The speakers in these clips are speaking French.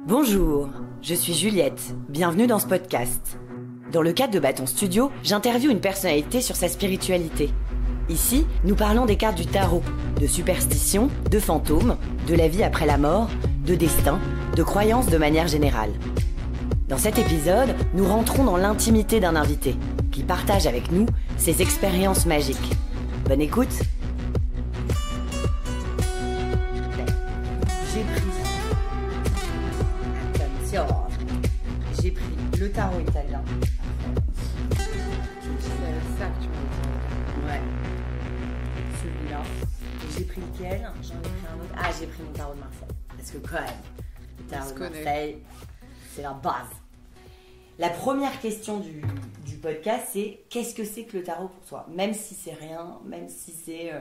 Bonjour, je suis Juliette, bienvenue dans ce podcast. Dans le cadre de Bâton Studio, j'interviewe une personnalité sur sa spiritualité. Ici, nous parlons des cartes du tarot, de superstitions, de fantômes, de la vie après la mort, de destin, de croyances de manière générale. Dans cet épisode, nous rentrons dans l'intimité d'un invité, qui partage avec nous ses expériences magiques. Bonne écoute! J'ai pris le tarot italien. C'est ça que tu m'as dit. Ouais. Celui-là. J'ai pris lequel? J'en ai pris un autre. Ah, j'ai pris mon tarot de Marseille. Parce que quand même, le tarot de Marseille, c'est la base. La première question du podcast, c'est qu'est-ce que c'est que le tarot pour toi? Même si c'est rien, même si c'est...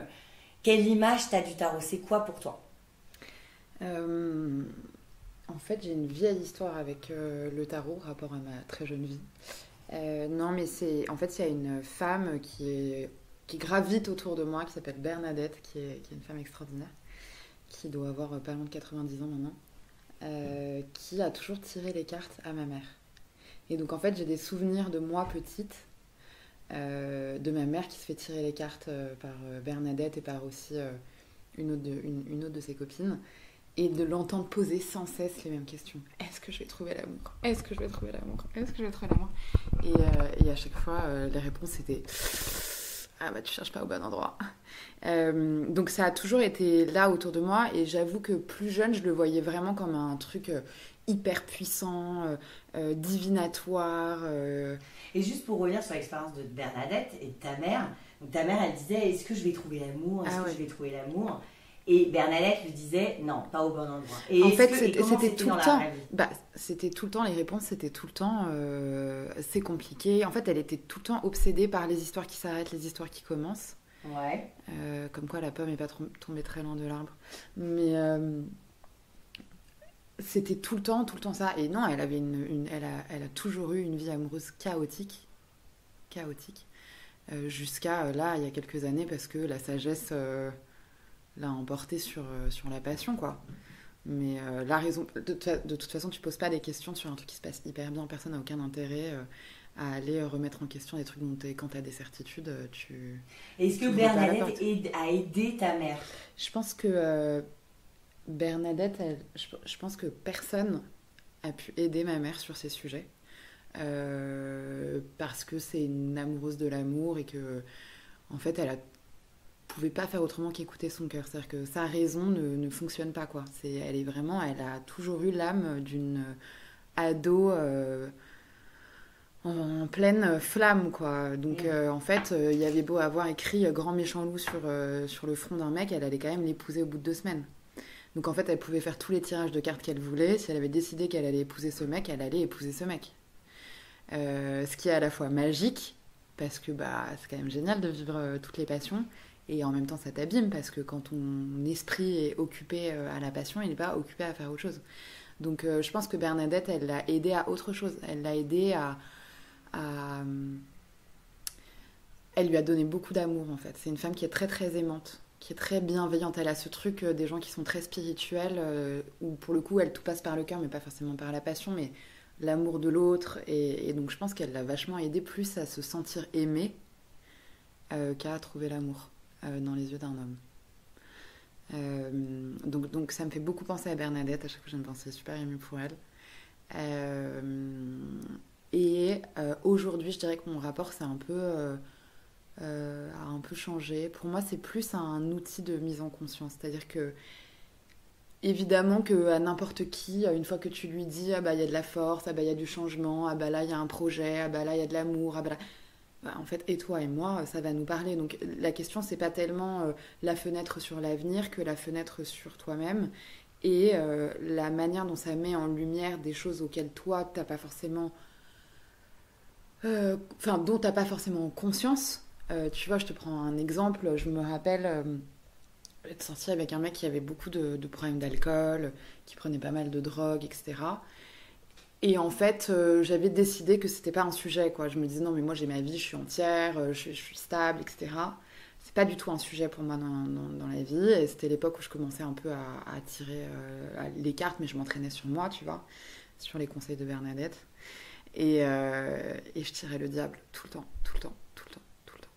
quelle image t'as du tarot? C'est quoi pour toi? En fait, j'ai une vieille histoire avec le tarot, rapport à ma très jeune vie. Non, mais en fait, il y a une femme qui gravite autour de moi, qui s'appelle Bernadette, qui est une femme extraordinaire, qui doit avoir pas loin de 90 ans maintenant, qui a toujours tiré les cartes à ma mère. Et donc, en fait, j'ai des souvenirs de moi petite, de ma mère qui se fait tirer les cartes par Bernadette et par aussi une autre de ses copines. Et de l'entendre poser sans cesse les mêmes questions. Est-ce que je vais trouver l'amour? Est-ce que je vais trouver l'amour? Est-ce que je vais trouver l'amour? Et à chaque fois, les réponses étaient ah bah tu cherches pas au bon endroit. Donc ça a toujours été là autour de moi. Et j'avoue que plus jeune, je le voyais vraiment comme un truc hyper puissant, divinatoire. Et juste pour revenir sur l'expérience de Bernadette et de ta mère. Donc ta mère, elle disait, est-ce que je vais trouver l'amour? Est-ce que je vais trouver l'amour? Et Bernadette lui disait non, pas au bon endroit. Et en fait, c'était tout le temps. C'était tout le temps, les réponses, c'était tout le temps. C'est compliqué. En fait, elle était tout le temps obsédée par les histoires qui s'arrêtent, les histoires qui commencent. Ouais. Comme quoi la pomme n'est pas tombée très loin de l'arbre. Mais c'était tout le temps ça. Et non, elle avait elle a toujours eu une vie amoureuse chaotique. Jusqu'à là, il y a quelques années, parce que la sagesse... l'a emporté sur la passion, quoi. Mais la raison... De toute façon, tu poses pas des questions sur un truc qui se passe hyper bien. Personne n'a aucun intérêt à aller remettre en question des trucs dont quand t'as des certitudes, tu... Est-ce que Bernadette a aidé ta mère? Je pense que Bernadette, je pense que personne a pu aider ma mère sur ces sujets. Parce que c'est une amoureuse de l'amour et que, en fait, elle pouvait pas faire autrement qu'écouter son cœur. C'est-à-dire que sa raison ne fonctionne pas, quoi. Elle a toujours eu l'âme d'une ado en pleine flamme, quoi. Donc en fait, il y avait beau avoir écrit grand méchant loup sur le front d'un mec, elle allait quand même l'épouser au bout de 2 semaines. Donc en fait, elle pouvait faire tous les tirages de cartes qu'elle voulait. Si elle avait décidé qu'elle allait épouser ce mec, elle allait épouser ce mec. Ce qui est à la fois magique, parce que c'est quand même génial de vivre toutes les passions. Et en même temps, ça t'abîme, parce que quand ton esprit est occupé à la passion, il n'est pas occupé à faire autre chose. Donc je pense que Bernadette, elle l'a aidé à autre chose. Elle l'a aidé à... Elle lui a donné beaucoup d'amour, en fait. C'est une femme qui est très, très aimante, qui est très bienveillante. Elle a ce truc des gens qui sont très spirituels, où pour le coup, elle tout passe par le cœur, mais pas forcément par la passion, mais l'amour de l'autre. Et donc je pense qu'elle l'a vachement aidé plus à se sentir aimée qu'à trouver l'amour dans les yeux d'un homme. Donc ça me fait beaucoup penser à Bernadette. À chaque fois, je me pensais super émue pour elle. Aujourd'hui, je dirais que mon rapport a un peu changé. Pour moi, c'est plus un outil de mise en conscience. C'est-à-dire que, évidemment, qu'à n'importe qui, une fois que tu lui dis il y a de la force, il y a du changement, là, il y a un projet, là, il y a de l'amour, en fait, et toi et moi, ça va nous parler. Donc la question, c'est pas tellement la fenêtre sur l'avenir que la fenêtre sur toi-même, et la manière dont ça met en lumière des choses auxquelles toi, t'as pas forcément... dont t'as pas forcément conscience. Tu vois, je te prends un exemple. Je me rappelle être sortie avec un mec qui avait beaucoup de problèmes d'alcool, qui prenait pas mal de drogue, etc. Et en fait, j'avais décidé que c'était pas un sujet, quoi. Je me disais, non, mais moi j'ai ma vie, je suis entière, je suis stable, etc. c'est pas du tout un sujet pour moi dans la vie. Et c'était l'époque où je commençais un peu à tirer les cartes, mais je m'entraînais sur moi, tu vois, sur les conseils de Bernadette. Et je tirais le diable tout le temps, tout le temps, tout le temps, tout le temps.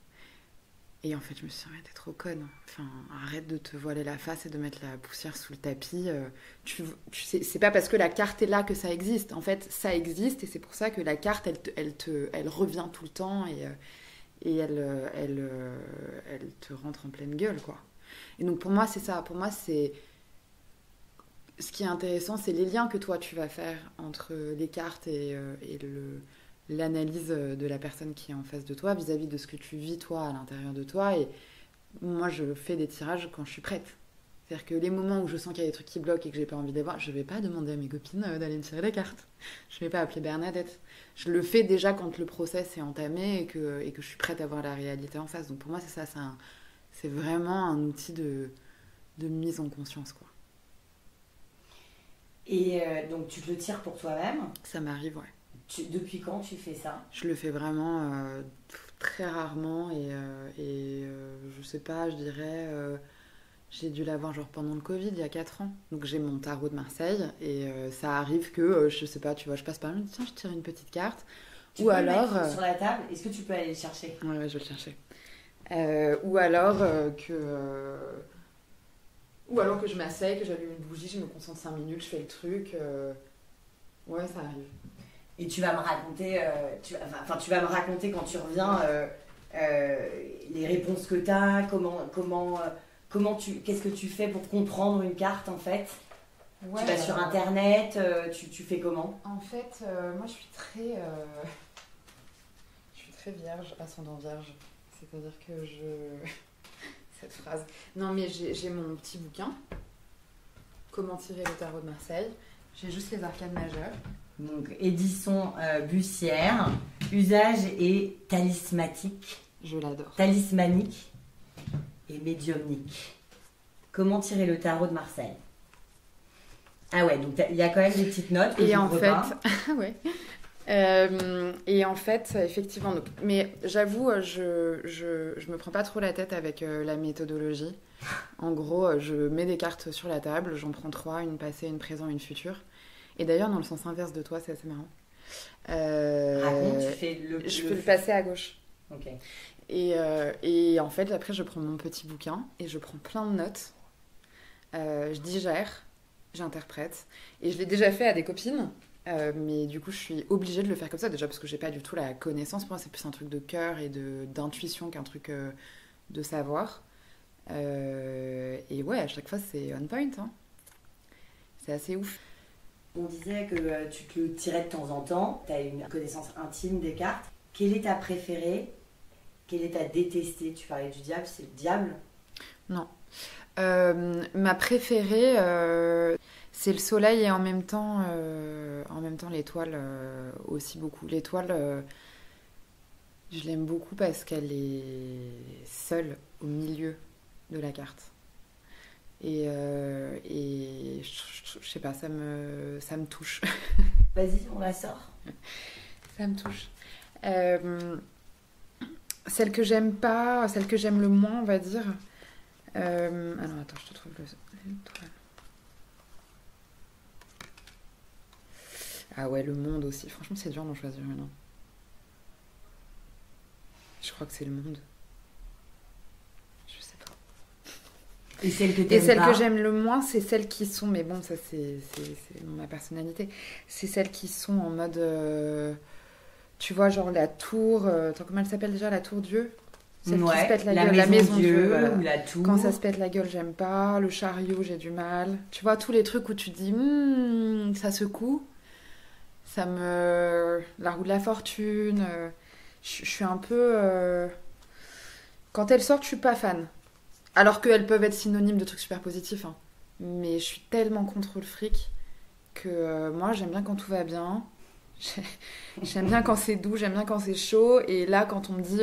Et en fait, je me suis dit, t'es trop conne. Enfin, arrête de te voiler la face et de mettre la poussière sous le tapis. Tu sais, c'est pas parce que la carte est là que ça existe. En fait, ça existe et c'est pour ça que la carte, elle revient tout le temps et elle te rentre en pleine gueule, quoi. Et donc pour moi, c'est ça. Pour moi, c'est... Ce qui est intéressant, c'est les liens que toi, tu vas faire entre les cartes et l'analyse de la personne qui est en face de toi vis-à-vis de ce que tu vis, toi, à l'intérieur de toi. Et moi, je fais des tirages quand je suis prête. C'est-à-dire que les moments où je sens qu'il y a des trucs qui bloquent et que j'ai pas envie de les voir, je vais pas demander à mes copines d'aller me tirer les cartes. Je vais pas appeler Bernadette. Je le fais déjà quand le process est entamé et que je suis prête à voir la réalité en face. Donc pour moi, c'est ça. C'est vraiment un outil de mise en conscience, quoi. Et donc tu te le tires pour toi-même. Ça m'arrive, ouais. Depuis quand tu fais ça? Je le fais vraiment très rarement et je sais pas, je dirais... j'ai dû l'avoir genre pendant le Covid, il y a 4 ans. Donc j'ai mon tarot de Marseille et ça arrive que, je sais pas, tu vois, je passe par là, je me dis tiens, je tire une petite carte. Tu peux le mettre sur la table, est-ce que tu peux aller le chercher? Ouais, je vais le chercher. Ou alors que je m'asseye, que j'allume une bougie, je me concentre 5 minutes, je fais le truc. Ouais, ça arrive. Et tu vas me raconter, tu vas me raconter quand tu reviens les réponses que tu as, qu'est-ce que tu fais pour comprendre une carte en fait? Ouais, tu vas sur internet, tu fais comment? En fait, moi je suis très vierge, ascendant vierge. C'est-à-dire que cette phrase. Non, mais j'ai mon petit bouquin. Comment tirer le tarot de Marseille. J'ai juste les arcanes majeures. Donc, édition Bussière. Usage et talismatique. Je l'adore. Talismanique et médiumnique. Comment tirer le tarot de Marseille. Ah ouais, donc il y a quand même des petites notes que et je en fait, ouais. Et en fait, effectivement, donc, mais j'avoue, je me prends pas trop la tête avec la méthodologie. En gros, je mets des cartes sur la table, j'en prends 3, une passée, une présent, une future. Et d'ailleurs, dans le sens inverse de toi, c'est assez marrant. Raconte, tu fais je fais le passé à gauche. Ok. Et en fait, après, je prends mon petit bouquin et je prends plein de notes. Je digère, j'interprète. Et je l'ai déjà fait à des copines. Mais du coup, je suis obligée de le faire comme ça, déjà parce que j'ai pas du tout la connaissance. Pour moi, c'est plus un truc de cœur et d'intuition qu'un truc de savoir. Et ouais, à chaque fois, c'est on point. Hein. C'est assez ouf. On disait que tu te le tirais de temps en temps. Tu as une connaissance intime des cartes. Quelle est ta préférée? Quelle est ta détestée? Tu parlais du diable, c'est le diable? Non. Ma préférée... c'est le soleil et en même temps l'étoile aussi beaucoup. L'étoile, je l'aime beaucoup parce qu'elle est seule au milieu de la carte. Et je sais pas, ça me touche. Vas-y, on la sort. Ça me touche. Celle que j'aime pas, celle que j'aime le moins, on va dire. Alors attends, je te trouve l'étoile. Ah ouais, le monde aussi. Franchement, c'est dur d'en choisir une. Je crois que c'est le monde. Je sais pas. Et celle que t'aimes pas. Et celles pas? que j'aime le moins, c'est celles qui sont... Mais bon, ça, c'est ma personnalité. C'est celles qui sont en mode... tu vois, genre la tour... Attends, comment elle s'appelle déjà, la tour Dieu? Celle qui se pète la gueule. La maison Dieu, voilà. Ou la tour. Quand ça se pète la gueule, j'aime pas. Le chariot, j'ai du mal. Tu vois, tous les trucs où tu te dis... ça secoue. Ça me... La roue de la fortune... je suis un peu... Quand elles sortent, je suis pas fan. Alors qu'elles peuvent être synonymes de trucs super positifs. Hein. Mais je suis tellement contre le fric que moi, j'aime bien quand tout va bien. J'aime bien quand c'est doux, j'aime bien quand c'est chaud. Et là, quand on me dit...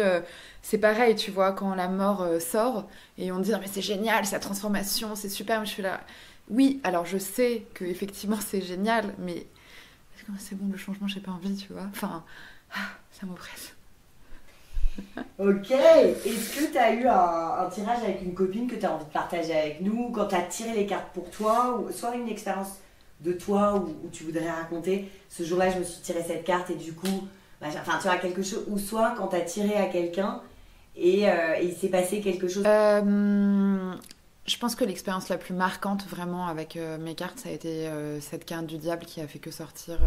c'est pareil, tu vois, quand la mort sort et on dit « mais c'est génial, sa transformation, c'est super », je suis là... Oui, alors je sais qu'effectivement, c'est génial, mais... C'est bon, le changement, j'ai pas envie, tu vois. Enfin, ça m'oppresse. Ok. Est-ce que tu as eu un tirage avec une copine que tu as envie de partager avec nous, quand tu as tiré les cartes pour toi, ou soit une expérience de toi où tu voudrais raconter, ce jour-là je me suis tiré cette carte et du coup, enfin tu vois quelque chose, ou soit quand tu as tiré à quelqu'un et il s'est passé quelque chose. Je pense que l'expérience la plus marquante vraiment avec mes cartes, ça a été cette carte du diable qui a fait que sortir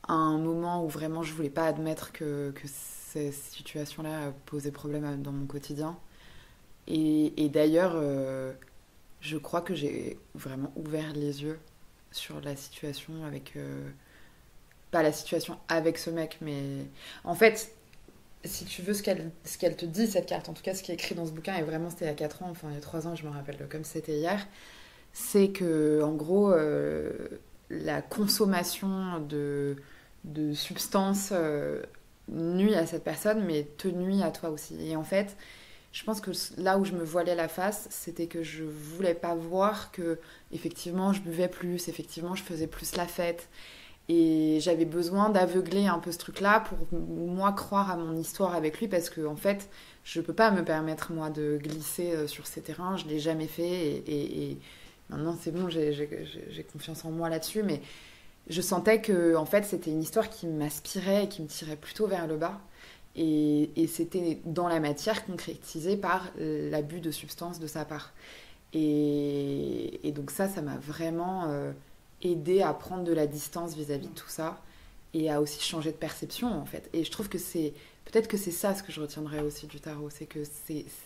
à un moment où vraiment je voulais pas admettre que ces situations-là posaient problème dans mon quotidien. Et d'ailleurs, je crois que j'ai vraiment ouvert les yeux sur la situation avec... pas la situation avec ce mec, mais... En fait, si tu veux, ce qu'elle te dit, cette carte, en tout cas ce qui est écrit dans ce bouquin, et vraiment c'était il y a 4 ans, enfin il y a 3 ans, je me rappelle comme c'était hier, c'est que, en gros, la consommation de substances nuit à cette personne, mais te nuit à toi aussi. Et en fait, je pense que là où je me voilais la face, c'était que je voulais pas voir que, effectivement, je buvais plus, effectivement, je faisais plus la fête. Et j'avais besoin d'aveugler un peu ce truc-là pour moi croire à mon histoire avec lui parce que en fait, je peux pas me permettre moi de glisser sur ces terrains. Je l'ai jamais fait et maintenant c'est bon, j'ai confiance en moi là-dessus. Mais je sentais que en fait c'était une histoire qui m'aspirait et qui me tirait plutôt vers le bas. Et c'était dans la matière concrétisée par l'abus de substances de sa part. Et donc ça m'a vraiment aidé à prendre de la distance vis-à-vis de tout ça et à aussi changer de perception en fait. Et je trouve que peut-être que c'est ça ce que je retiendrai aussi du tarot, c'est que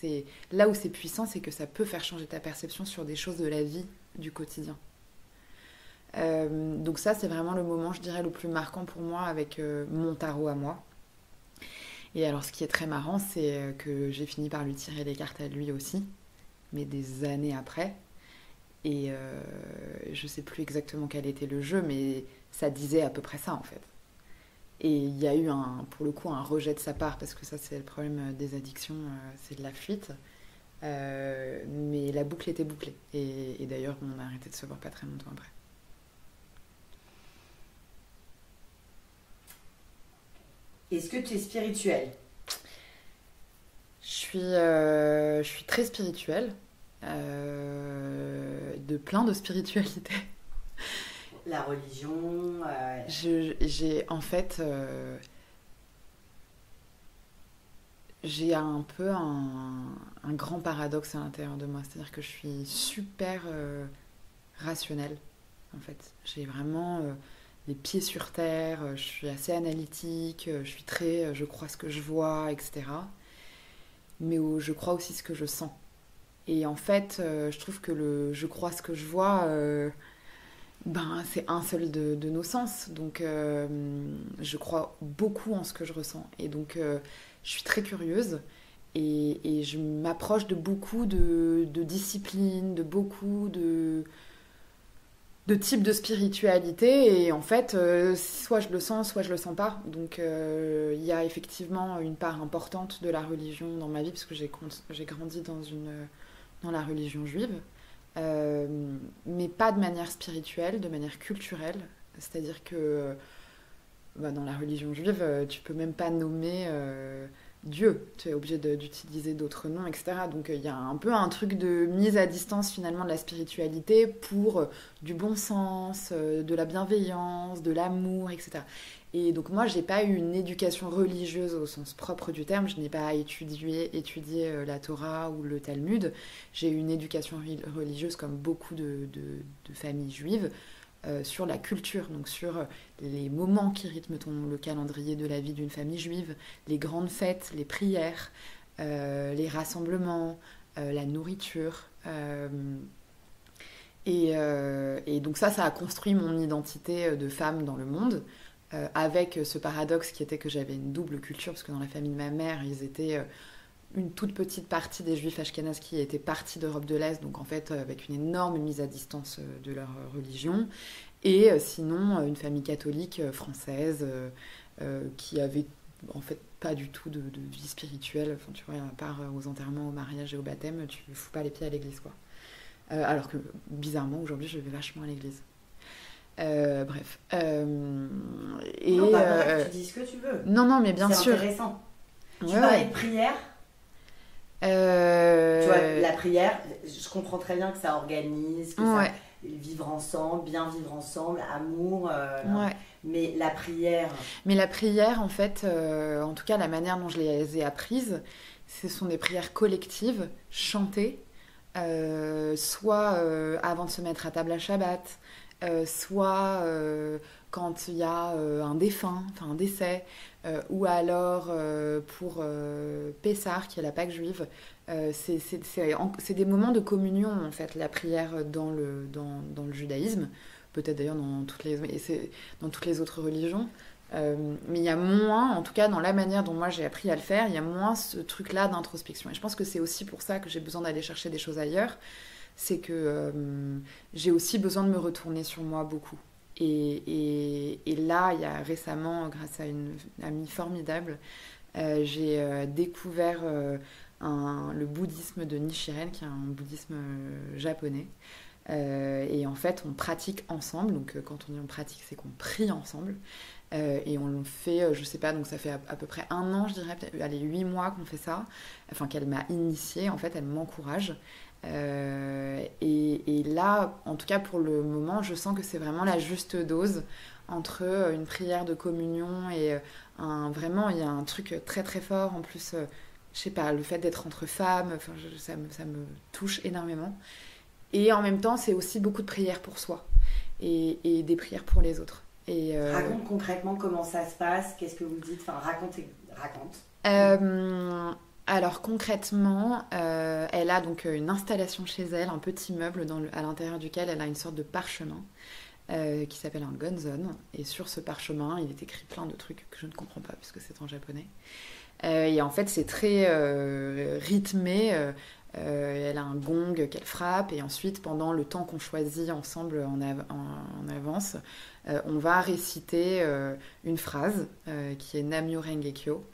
c'est là où c'est puissant, c'est que ça peut faire changer ta perception sur des choses de la vie, du quotidien. Donc ça c'est vraiment le moment, je dirais, le plus marquant pour moi avec mon tarot à moi. Et alors ce qui est très marrant, c'est que j'ai fini par lui tirer les cartes à lui aussi, mais des années après. Et je sais plus exactement quel était le jeu, mais ça disait à peu près ça en fait. Et il y a eu pour le coup un rejet de sa part, parce que ça c'est le problème des addictions, c'est de la fuite. Mais la boucle était bouclée. Et d'ailleurs on a arrêté de se voir pas très longtemps après. Est-ce que tu es spirituelle ? Je suis très spirituelle. De plein de spiritualité. La religion. J'ai en fait, j'ai un peu un grand paradoxe à l'intérieur de moi, c'est-à-dire que je suis super rationnelle. En fait, j'ai vraiment les pieds sur terre. Je suis assez analytique. Je suis très, je crois ce que je vois, etc. Mais je crois aussi ce que je sens. Et en fait, je trouve que je crois ce que je vois, c'est un seul de nos sens. Donc, je crois beaucoup en ce que je ressens. Et donc, je suis très curieuse et je m'approche de beaucoup de disciplines, de beaucoup de types de spiritualité. Et en fait, soit je le sens, soit je le sens pas. Donc, il y a effectivement une part importante de la religion dans ma vie, parce que j'ai grandi dans la religion juive, mais pas de manière spirituelle, de manière culturelle. C'est-à-dire que dans la religion juive, tu peux même pas nommer Dieu. Tu es obligé d'utiliser d'autres noms, etc. Donc il y a un peu un truc de mise à distance finalement de la spiritualité pour du bon sens, de la bienveillance, de l'amour, etc. Et donc moi, j'ai pas eu une éducation religieuse au sens propre du terme. Je n'ai pas étudié la Torah ou le Talmud. J'ai eu une éducation religieuse comme beaucoup de familles juives sur la culture, donc sur les moments qui rythment le calendrier de la vie d'une famille juive, les grandes fêtes, les prières, les rassemblements, la nourriture. Et donc ça a construit mon identité de femme dans le monde. Avec ce paradoxe qui était que j'avais une double culture, parce que dans la famille de ma mère, ils étaient une toute petite partie des juifs ashkénazes qui étaient partis d'Europe de l'Est, donc en fait avec une énorme mise à distance de leur religion, et sinon une famille catholique française qui avait en fait pas du tout de vie spirituelle. Enfin, tu vois, à part aux enterrements, au mariage et au baptême, tu fous pas les pieds à l'église, quoi. Alors que bizarrement aujourd'hui je vais vachement à l'église. Bref. Non, bref, tu dis ce que tu veux. Non, mais bien sûr. C'est intéressant. Tu parlais de prière. Tu vois, la prière, je comprends très bien que ça organise, que ça vivre ensemble, bien vivre ensemble, amour. Mais la prière. Mais la prière, en fait, en tout cas, la manière dont je les ai apprises, ce sont des prières collectives, chantées, soit avant de se mettre à table à Shabbat, soit quand il y a un défunt, enfin un décès, ou alors pour Pessah, qui est la Pâque juive. C'est des moments de communion, en fait, la prière dans le judaïsme, peut-être d'ailleurs dans toutes les autres religions. Mais il y a moins, en tout cas dans la manière dont moi j'ai appris à le faire, il y a moins ce truc-là d'introspection. Et je pense que c'est aussi pour ça que j'ai besoin d'aller chercher des choses ailleurs. C'est que j'ai aussi besoin de me retourner sur moi beaucoup. Et là, il y a récemment, grâce à une amie formidable, j'ai découvert le bouddhisme de Nichiren, qui est un bouddhisme japonais. Et en fait, on pratique ensemble. Donc, quand on dit on pratique, c'est qu'on prie ensemble. Et on le fait, je sais pas, donc ça fait à peu près 1 an, je dirais, peut-être, allez, 8 mois qu'on fait ça. Enfin, qu'elle m'a initiée, en fait, elle m'encourage. Et là, en tout cas pour le moment, je sens que c'est vraiment la juste dose entre une prière de communion et vraiment, il y a un truc très très fort. En plus, je sais pas, le fait d'être entre femmes, ça me touche énormément. Et en même temps, c'est aussi beaucoup de prières pour soi et des prières pour les autres. Raconte concrètement comment ça se passe, qu'est-ce que vous dites, enfin raconte. Alors concrètement, elle a donc une installation chez elle, un petit meuble à l'intérieur duquel elle a une sorte de parchemin qui s'appelle un gonzon. Et sur ce parchemin, il est écrit plein de trucs que je ne comprends pas puisque c'est en japonais. Et en fait, c'est très rythmé. Elle a un gong qu'elle frappe et ensuite, pendant le temps qu'on choisit ensemble en avance, on va réciter une phrase qui est Namyo Renge Kyo.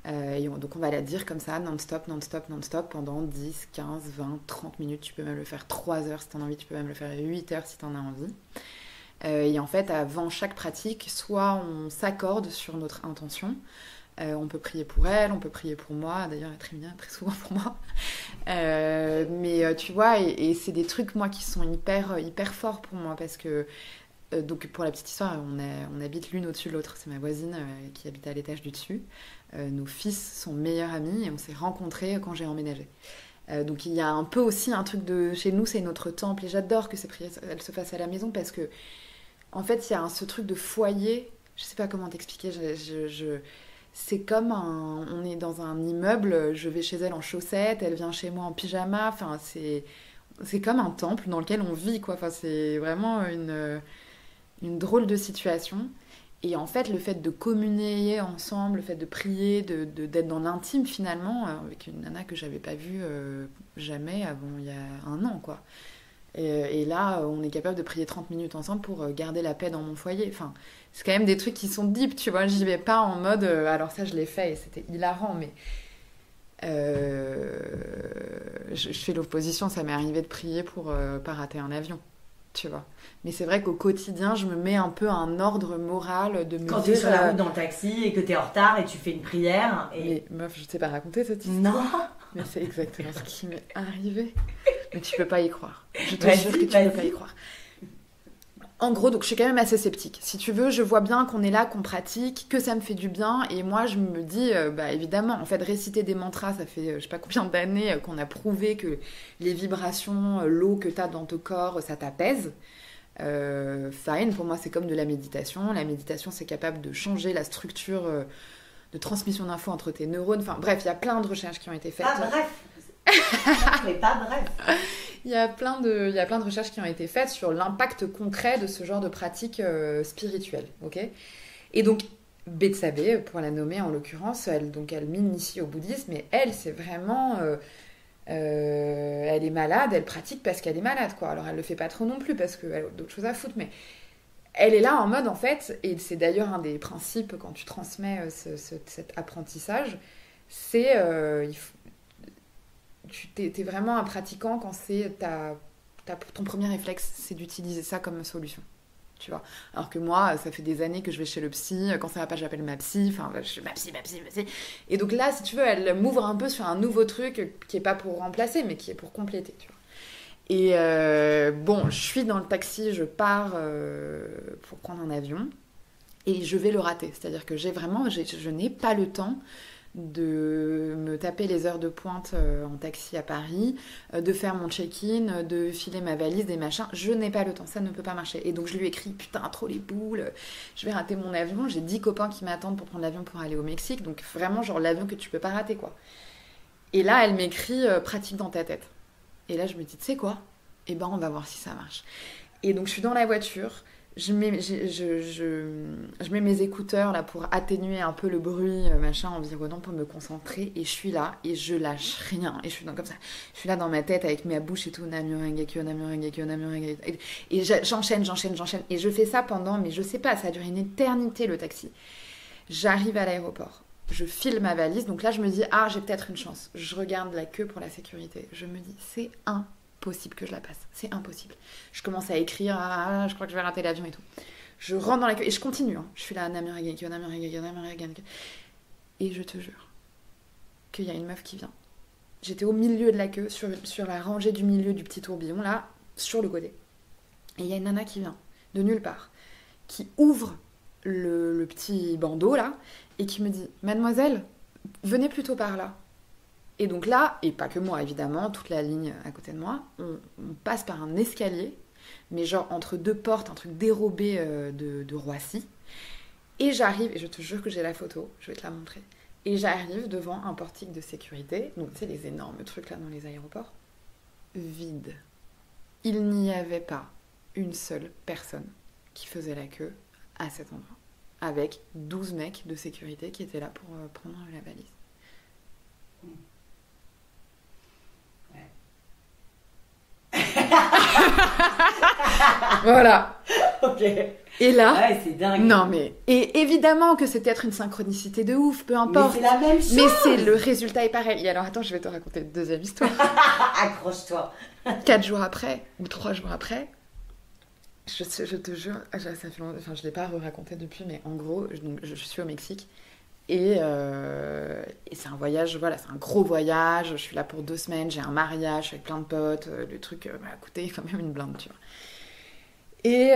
Donc on va la dire comme ça, non-stop, non-stop, non-stop, pendant 10, 15, 20, 30 minutes. Tu peux même le faire 3 heures si tu en as envie, tu peux même le faire 8 heures si tu en as envie. Et en fait, avant chaque pratique, soit on s'accorde sur notre intention, on peut prier pour elle, on peut prier pour moi, d'ailleurs elle très bien, très souvent pour moi. Mais tu vois, et c'est des trucs, moi, qui sont hyper, hyper forts pour moi, parce que donc pour la petite histoire, on habite l'une au-dessus de l'autre. C'est ma voisine qui habite à l'étage du dessus. Nos fils sont meilleurs amis et on s'est rencontrés quand j'ai emménagé. Donc il y a un peu aussi un truc de... Chez nous, c'est notre temple et j'adore que ces prières elles se fassent à la maison parce que, en fait, il y a ce truc de foyer. Je sais pas comment t'expliquer. C'est comme on est dans un immeuble, je vais chez elle en chaussettes, elle vient chez moi en pyjama. Enfin, c'est comme un temple dans lequel on vit, quoi. Enfin, c'est vraiment une drôle de situation. Et en fait, le fait de communier ensemble, le fait de prier, d'être dans l'intime finalement, avec une nana que j'avais pas vue jamais avant il y a 1 an, quoi. Et là, on est capable de prier 30 minutes ensemble pour garder la paix dans mon foyer. Enfin, c'est quand même des trucs qui sont deep, tu vois. J'y vais pas en mode... alors ça, je l'ai fait et c'était hilarant, mais... je fais l'opposition, ça m'est arrivé de prier pour pas rater un avion, tu vois. Mais c'est vrai qu'au quotidien, je me mets un peu un ordre moral de me Quand dire... tu es sur la route dans le taxi et que tu es en retard et tu fais une prière... Mais meuf, je sais pas raconter cette histoire. Non. Mais c'est exactement ce qui m'est arrivé. Mais tu peux pas y croire. Je te jure que tu peux pas y croire. En gros, donc je suis quand même assez sceptique. Si tu veux, je vois bien qu'on est là, qu'on pratique, que ça me fait du bien. Et moi, je me dis, évidemment, en fait, réciter des mantras, ça fait je sais pas combien d'années qu'on a prouvé que les vibrations, l'eau que tu as dans ton corps, ça t'apaise. Fine, pour moi, c'est comme de la méditation. La méditation, c'est capable de changer la structure de transmission d'infos entre tes neurones. Enfin, bref, il y a plein de recherches qui ont été faites. Pas bref. Mais pas bref. Il y a plein de recherches qui ont été faites sur l'impact concret de ce genre de pratique spirituelle, ok ? Et donc, Betsabe, pour la nommer en l'occurrence, elle m'initie au bouddhisme, et elle, c'est vraiment... elle est malade, elle pratique parce qu'elle est malade, quoi. Alors, elle le fait pas trop non plus, parce qu'elle a d'autres choses à foutre, mais... Elle est là en mode, en fait, et c'est d'ailleurs un des principes quand tu transmets cet apprentissage, c'est... t'es vraiment un pratiquant quand c'est ton premier réflexe, c'est d'utiliser ça comme solution. tu vois. Alors que moi, ça fait des années que je vais chez le psy. Quand ça va pas, j'appelle ma psy. Enfin, je suis ma psy. Et donc là, si tu veux, elle m'ouvre un peu sur un nouveau truc qui est pas pour remplacer, mais qui est pour compléter, tu vois. Et bon, je suis dans le taxi, je pars pour prendre un avion et je vais le rater. C'est-à-dire que je n'ai pas le temps de me taper les heures de pointe en taxi à Paris, de faire mon check-in, de filer ma valise, des machins. Je n'ai pas le temps, ça ne peut pas marcher. Et donc je lui écris, putain, trop les boules, je vais rater mon avion. J'ai 10 copains qui m'attendent pour prendre l'avion pour aller au Mexique. Donc vraiment, genre l'avion que tu peux pas rater, quoi. Et là, elle m'écrit, pratique dans ta tête. Et là, je me dis, tu sais quoi ? Eh ben, on va voir si ça marche. Et donc, je suis dans la voiture, je mets mes écouteurs là pour atténuer un peu le bruit machin environnant pour me concentrer. Et je suis là et je lâche rien. Et je suis comme ça. Je suis là dans ma tête avec ma bouche et tout. Et j'enchaîne. Et je fais ça pendant, mais je sais pas, ça a duré une éternité le taxi. J'arrive à l'aéroport. Je file ma valise, donc là je me dis, ah j'ai peut-être une chance. Je regarde la queue pour la sécurité. Je me dis, c'est impossible que je la passe. C'est impossible. Je commence à écrire, je crois que je vais rater l'avion et tout. Je rentre dans la queue et je continue. Je suis là, et je te jure qu'il y a une meuf qui vient. J'étais au milieu de la queue, sur la rangée du milieu du petit tourbillon, là, sur le côté. Et il y a une nana qui vient, de nulle part, qui ouvre le petit bandeau là et qui me dit, mademoiselle, venez plutôt par là. Et donc là, et pas que moi évidemment, toute la ligne à côté de moi, on passe par un escalier, mais genre entre deux portes, un truc dérobé de Roissy, et j'arrive, et je te jure que j'ai la photo, je vais te la montrer, et j'arrive devant un portique de sécurité, donc tu sais les énormes trucs là dans les aéroports, vide. Il n'y avait pas une seule personne qui faisait la queue à cet endroit, avec 12 mecs de sécurité qui étaient là pour prendre la valise. Voilà. Ok. Et là, ouais, c'est dingue. Non mais, et évidemment que c'est peut-être une synchronicité de ouf, peu importe. Mais c'est la même chose. Mais c'est le résultat est pareil. Et alors attends, je vais te raconter une deuxième histoire. Accroche-toi. 4 jours après ou 3 jours après, je te jure, ça fait longtemps, enfin je l'ai pas raconté depuis, mais en gros, je suis au Mexique. Et c'est un voyage, voilà, c'est un gros voyage. Je suis là pour 2 semaines, j'ai un mariage avec plein de potes. Le truc m'a coûté quand même une blinde, tu vois. Et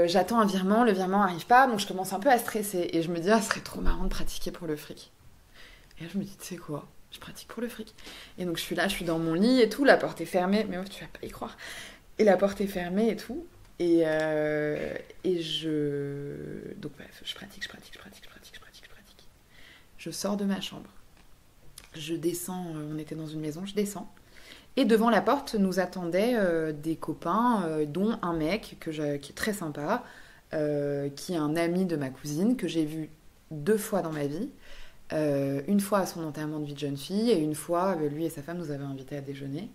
j'attends un virement, le virement arrive pas, donc je commence un peu à stresser. Et je me dis, ah, ce serait trop marrant de pratiquer pour le fric. Et là, je me dis, tu sais quoi, je pratique pour le fric. Et donc je suis là, je suis dans mon lit et tout, la porte est fermée. Mais tu vas pas y croire. Et la porte est fermée et tout. Et donc bref, je pratique. Je sors de ma chambre. Je descends, on était dans une maison, je descends. Et devant la porte, nous attendaient des copains, dont un mec qui est très sympa, qui est un ami de ma cousine, que j'ai vu 2 fois dans ma vie. Une fois à son enterrement de vie de jeune fille, et une fois, lui et sa femme nous avaient invités à déjeuner.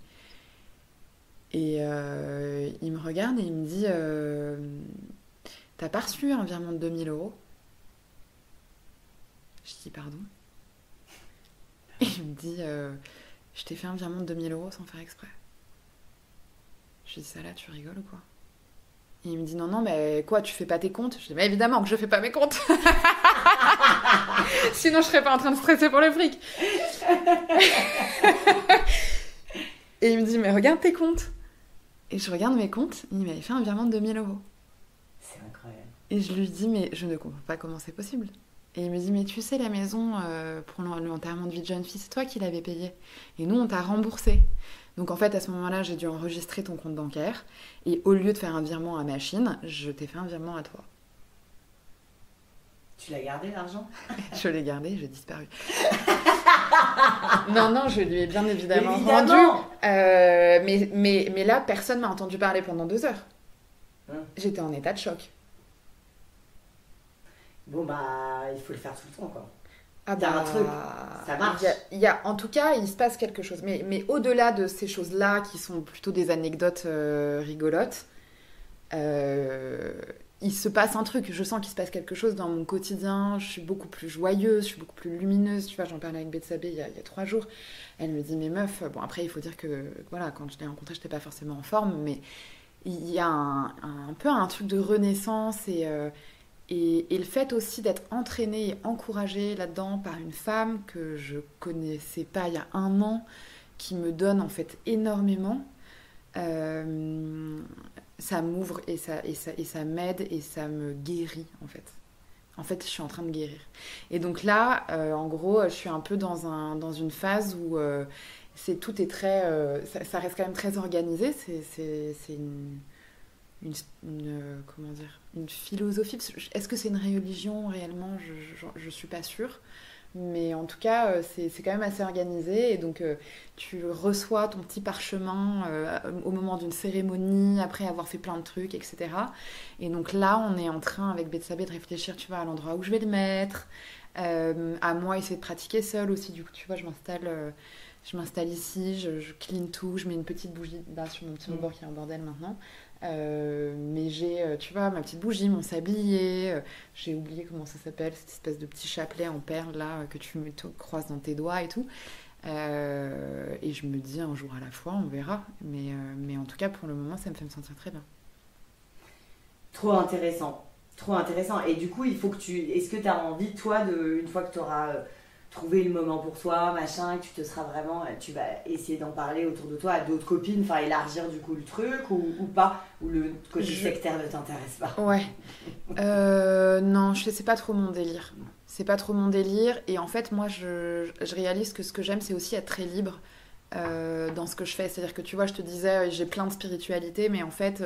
Et il me regarde et il me dit t'as pas reçu un virement de 2000 €? Je dis pardon. Et il me dit je t'ai fait un virement de 2000 € sans faire exprès. Je dis ça là, tu rigoles ou quoi? Et il me dit non, mais quoi, tu fais pas tes comptes? Je dis mais évidemment que je fais pas mes comptes. Sinon je serais pas en train de stresser pour le fric. Et il me dit mais regarde tes comptes. Et je regarde mes comptes, il m'avait fait un virement de 2000 €. C'est incroyable. Et je lui dis mais je ne comprends pas comment c'est possible. Et il me dit mais tu sais la maison pour l'enterrement de vie de jeune fille, c'est toi qui l'avais payée. Et nous on t'a remboursé. Donc en fait à ce moment-là j'ai dû enregistrer ton compte bancaire. Et au lieu de faire un virement à machine, je t'ai fait un virement à toi. Tu l'as gardé l'argent? Je l'ai gardé, j'ai disparu. Non, je lui ai bien évidemment rendu. Mais là, personne m'a entendu parler pendant 2 heures. J'étais en état de choc. Bon, il faut le faire tout le temps, quoi. Ah il y a un truc, ça marche. En tout cas, il se passe quelque chose. Mais au-delà de ces choses-là, qui sont plutôt des anecdotes rigolotes, il se passe un truc. Je sens qu'il se passe quelque chose dans mon quotidien. Je suis beaucoup plus joyeuse, je suis beaucoup plus lumineuse. Tu vois, j'en parlais avec Betsabé il y a 3 jours. Elle me dit, mais meuf, bon après il faut dire que voilà, quand je l'ai rencontrée, je n'étais pas forcément en forme, mais il y a un peu un truc de renaissance et le fait aussi d'être entraînée et encouragée là-dedans par une femme que je connaissais pas il y a 1 an, qui me donne en fait énormément, ça m'ouvre et ça m'aide et ça me guérit en fait. En fait, je suis en train de guérir. Et donc là, en gros, je suis un peu dans une phase où tout est très... ça reste quand même très organisé. C'est comment dire, une philosophie. Est-ce que c'est une religion réellement? Je suis pas sûre. Mais en tout cas, c'est quand même assez organisé. Et donc, tu reçois ton petit parchemin au moment d'une cérémonie, après avoir fait plein de trucs, etc. Et donc là, on est en train, avec Betsabé, de réfléchir, tu vois, à l'endroit où je vais le mettre. À moi, essayer de pratiquer seule aussi. Du coup, tu vois, je m'installe ici, je clean tout, je mets une petite bougie là sur mon petit rebord qui est un bordel maintenant. Mais j'ai, tu vois, ma petite bougie, mon sablier, j'ai oublié comment ça s'appelle, cette espèce de petit chapelet en perles là que tu croises dans tes doigts et tout. Et je me dis un jour à la fois, on verra. Mais en tout cas, pour le moment, ça me fait me sentir très bien. Trop intéressant. Trop intéressant. Et du coup, il faut que est-ce que tu as envie, toi, une fois que tu auras trouvé le moment pour toi, machin, que tu te seras vraiment... Tu vas essayer d'en parler autour de toi à d'autres copines, enfin élargir du coup le truc ou pas? Ou le côté sectaire ne t'intéresse pas? Ouais. Non, c'est pas trop mon délire. C'est pas trop mon délire. Et en fait, moi, je réalise que ce que j'aime, c'est aussi être très libre dans ce que je fais. C'est-à-dire que, tu vois, je te disais, j'ai plein de spiritualité, mais en fait...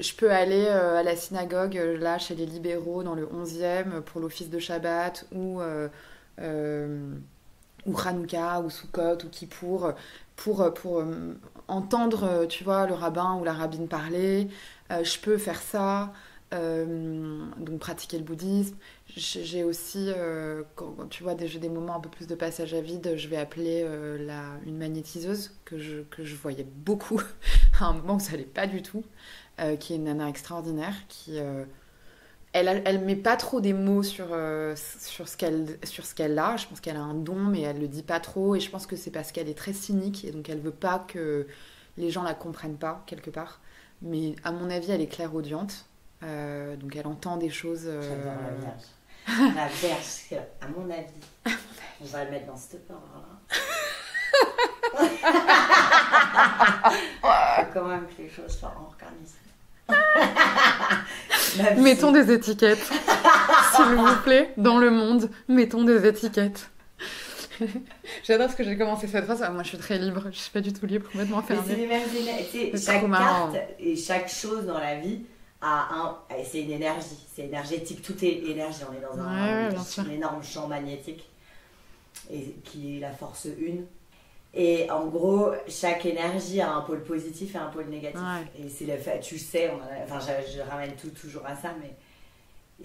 je peux aller à la synagogue, là, chez les libéraux, dans le 11e, pour l'office de Shabbat, ou Hanouka, ou Sukkot, ou Kippour, pour entendre, tu vois, le rabbin ou la rabbine parler. Je peux faire ça, donc pratiquer le bouddhisme. J'ai aussi, quand tu vois, j'ai des moments un peu plus de passage à vide, je vais appeler une magnétiseuse, que je voyais beaucoup, à un moment où ça allait pas du tout. Qui est une nana extraordinaire qui elle met pas trop des mots sur ce qu'elle a. Je pense qu'elle a un don, mais elle le dit pas trop, et je pense que c'est parce qu'elle est très cynique et donc elle veut pas que les gens la comprennent pas quelque part, mais à mon avis elle est clairaudiente, donc elle entend des choses. J'adore la Vierge. La Vierge, à mon avis, on va le mettre dans cette peur là. Il faut quand même que les choses soient organisées. Mettons des étiquettes, s'il vous plaît, dans le monde, mettons des étiquettes. J'adore ce que j'ai commencé cette phrase. Moi, je suis très libre, je suis pas du tout libre, complètement fermée. Mais c'est les mêmes énergies. Chaque carte et chaque chose dans la vie c'est une énergie, c'est énergétique. Tout est énergie. On est dans un énorme champ magnétique et qui est la force 1. Et en gros, chaque énergie a un pôle positif et un pôle négatif. Ouais. Et c'est le fait, tu sais, je ramène toujours à ça, mais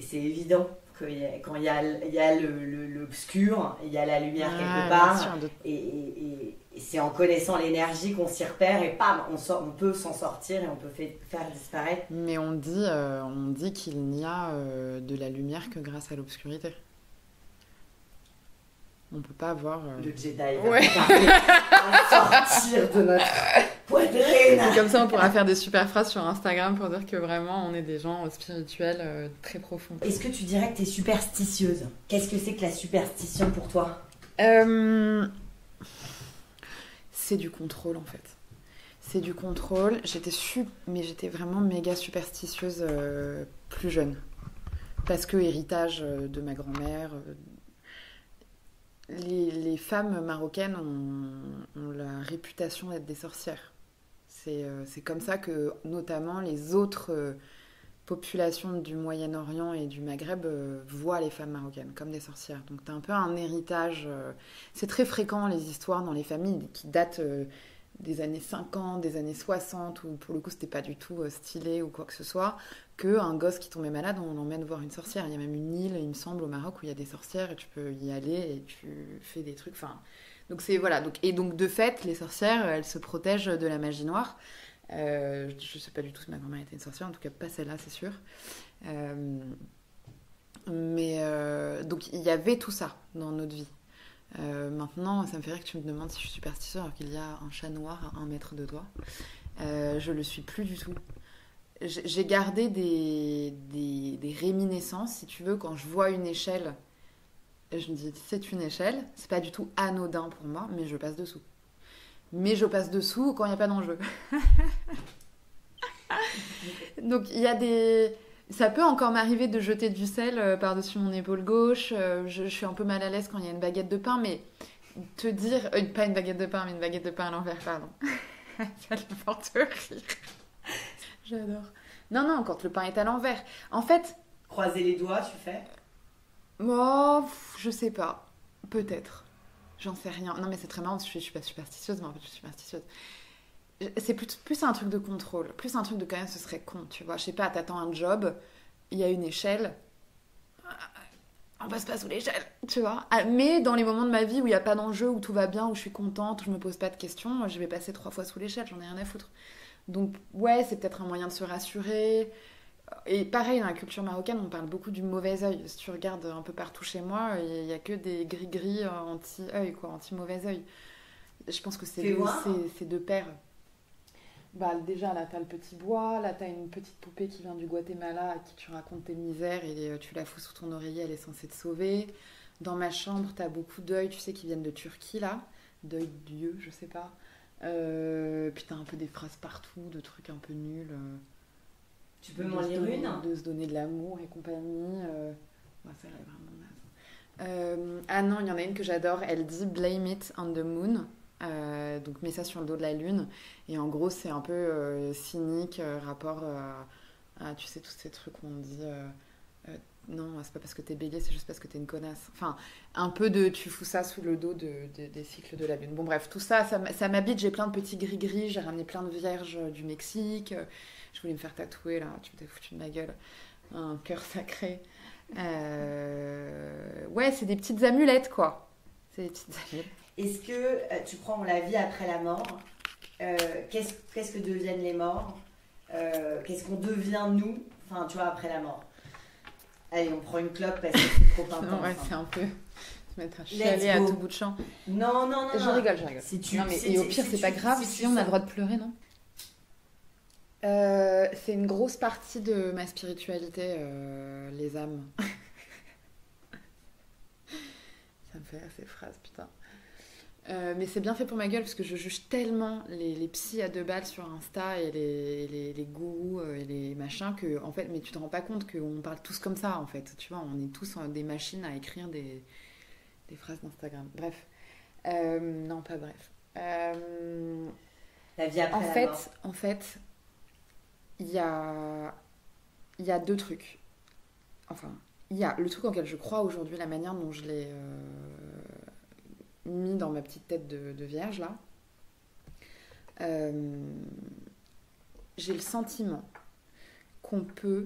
c'est évident que quand il y a l'obscur, il y a la lumière quelque part. Et c'est en connaissant l'énergie qu'on s'y repère et bam, on peut s'en sortir et on peut faire disparaître. Mais on dit qu'il n'y a de la lumière que grâce à l'obscurité. On peut pas avoir... Le Jedi va sortir de notre poitrine. Et comme ça, on pourra faire des super phrases sur Instagram pour dire que vraiment, on est des gens spirituels très profonds. Est-ce que tu dirais que tu es superstitieuse? Qu'est-ce que c'est que la superstition pour toi? C'est du contrôle, en fait. C'est du contrôle. Mais j'étais vraiment méga superstitieuse plus jeune. Parce que héritage de ma grand-mère... Les femmes marocaines ont la réputation d'être des sorcières. C'est comme ça que, notamment, les autres populations du Moyen-Orient et du Maghreb voient les femmes marocaines comme des sorcières. Donc, t'as un peu un héritage... c'est très fréquent, les histoires dans les familles qui datent des années 50, des années 60, où pour le coup, c'était pas du tout stylé ou quoi que ce soit, qu'un gosse qui tombait malade, on l'emmène voir une sorcière. Il y a même une île, il me semble, au Maroc, où il y a des sorcières, et tu peux y aller, et tu fais des trucs, enfin... Donc, voilà. Donc, de fait, les sorcières, elles se protègent de la magie noire. Je sais pas du tout si ma grand-mère était une sorcière, en tout cas pas celle-là, c'est sûr. Donc, il y avait tout ça dans notre vie. Maintenant, ça me fait rire que tu me demandes si je suis superstitieuse alors qu'il y a un chat noir à 1 mètre de toi. Je le suis plus du tout. j'ai gardé des réminiscences, si tu veux, quand je vois une échelle, je me dis c'est une échelle, c'est pas du tout anodin pour moi, mais je passe dessous. Mais je passe dessous quand il n'y a pas d'enjeu. Donc il y a des... Ça peut encore m'arriver de jeter du sel par-dessus mon épaule gauche. Je suis un peu mal à l'aise quand il y a une baguette de pain, mais te dire... pas une baguette de pain, mais une baguette de pain à l'envers, pardon. Ça me porte rire. J'adore. Non, quand le pain est à l'envers. En fait... Croiser les doigts, tu fais? Oh, je sais pas. Peut-être. J'en sais rien. Non, mais c'est très marrant parce que je suis pas superstitieuse, mais en fait, je suis superstitieuse. C'est plus un truc de contrôle, plus un truc de quand même ce serait con, tu vois. Je sais pas, t'attends un job, il y a une échelle, on passe pas sous l'échelle, tu vois. Mais dans les moments de ma vie où il n'y a pas d'enjeu, où tout va bien, où je suis contente, où je me pose pas de questions, je vais passer 3 fois sous l'échelle, j'en ai rien à foutre. Donc ouais, c'est peut-être un moyen de se rassurer. Et pareil, dans la culture marocaine, on parle beaucoup du mauvais œil. Si tu regardes un peu partout chez moi, il y a que des gris-gris anti-œil, quoi, anti-mauvais œil. Je pense que c'est de pair. Bah, déjà, là, t'as le petit bois, là, t'as une petite poupée qui vient du Guatemala à qui tu racontes tes misères et tu la fous sous ton oreiller, elle est censée te sauver. Dans ma chambre, t'as beaucoup d'œils, tu sais, qui viennent de Turquie, là. D'œil de Dieu, je sais pas. Puis t'as un peu des phrases partout, de trucs un peu nuls. Tu peux m'en lire une? De se donner de l'amour et compagnie. Ouais, ça, là, vraiment naze. Ah non, il y en a une que j'adore, elle dit « Blame it on the moon ». Donc mets ça sur le dos de la lune et en gros c'est un peu cynique rapport à tu sais tous ces trucs où on dit non c'est pas parce que t'es bélier c'est juste parce que t'es une connasse, enfin un peu de tu fous ça sous le dos des cycles de la lune. Bon bref, tout ça m'habite, j'ai plein de petits gris-gris, j'ai ramené plein de vierges du Mexique, je voulais me faire tatouer là, tu t'es foutu de ma gueule un cœur sacré. Ouais, c'est des petites amulettes quoi, c'est des petites amulettes. Est-ce que tu crois en la vie après la mort? Qu'est-ce que deviennent les morts? Qu'est-ce qu'on devient nous? Enfin, tu vois, après la mort. Allez, on prend une clope parce que c'est trop intense. Ouais, c'est un peu se mettre à chialer à tout bout de champ. Non. Je rigole. Si non, mais, et au pire, c'est pas grave, si on a le droit de pleurer, non? C'est une grosse partie de ma spiritualité, les âmes. Ça me fait rire ces phrases, putain. Mais c'est bien fait pour ma gueule parce que je juge tellement les psys à 2 balles sur Insta et les gourous et les machins que en fait, mais tu te rends pas compte qu'on parle tous comme ça en fait, tu vois, on est tous des machines à écrire des phrases d'Instagram. Bref, non pas bref. La vie après la mort. En fait, il y a 2 trucs. Enfin, il y a le truc auquel je crois aujourd'hui, la manière dont je l'ai mis dans ma petite tête de vierge là. J'ai le sentiment qu'on peut,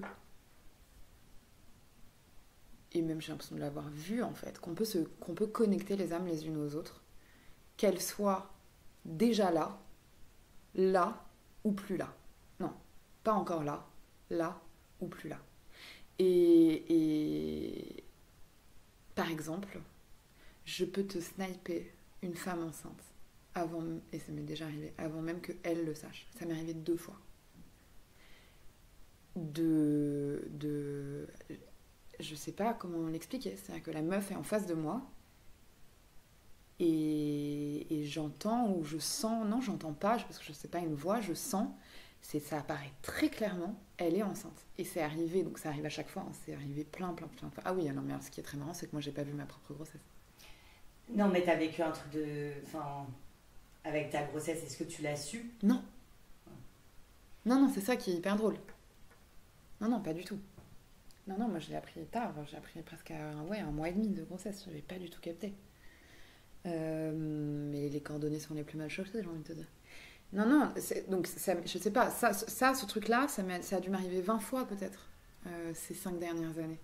et même j'ai l'impression de l'avoir vu en fait, qu'on peut connecter les âmes les unes aux autres, qu'elles soient déjà là ou plus là. Non, pas encore là ou plus là. Et par exemple, je peux te sniper une femme enceinte avant, et ça m'est déjà arrivé, avant même qu'elle le sache. Ça m'est arrivé 2 fois. Je sais pas comment l'expliquer. C'est-à-dire que la meuf est en face de moi et j'entends ou je sens, non j'entends pas parce que je sais pas une voix, je sens, ça apparaît très clairement, elle est enceinte. Et c'est arrivé, donc ça arrive à chaque fois, hein, c'est arrivé plein de fois. Ah oui, alors mais alors, ce qui est très marrant, c'est que moi j'ai pas vu ma propre grossesse. Non, mais t'as vécu un truc de... Enfin, avec ta grossesse, est-ce que tu l'as su? Non. Non, c'est ça qui est hyper drôle. Non, pas du tout. Non, moi je l'ai appris tard, j'ai appris presque à 1 mois et demi de grossesse, j'avais pas du tout capté. Mais les coordonnées sont les plus mal chaussées, j'ai envie de te dire. Non, donc ça, je sais pas, ce truc-là, ça a dû m'arriver 20 fois peut-être, ces 5 dernières années.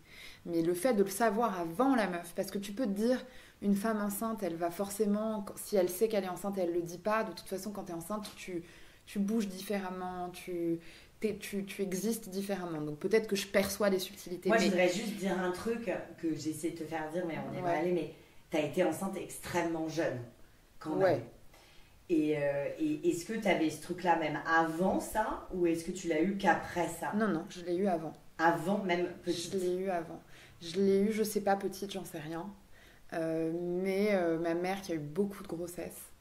Mais le fait de le savoir avant la meuf, parce que tu peux te dire... Une femme enceinte, elle va forcément, si elle sait qu'elle est enceinte et elle le dit pas, de toute façon, quand tu es enceinte, tu bouges différemment, tu existes différemment. Donc peut-être que je perçois des subtilités. Moi, je voudrais juste dire un truc que j'essaie de te faire dire, mais on n'est pas allé, mais tu as été enceinte extrêmement jeune, quand même. Et est-ce que tu avais ce truc-là même avant ça, ou est-ce que tu l'as eu qu'après ça? Non, je l'ai eu avant. Avant, même petite? Je l'ai eu avant. Je l'ai eu, je sais pas, petite, j'en sais rien. Mais ma mère qui a eu beaucoup de grossesses,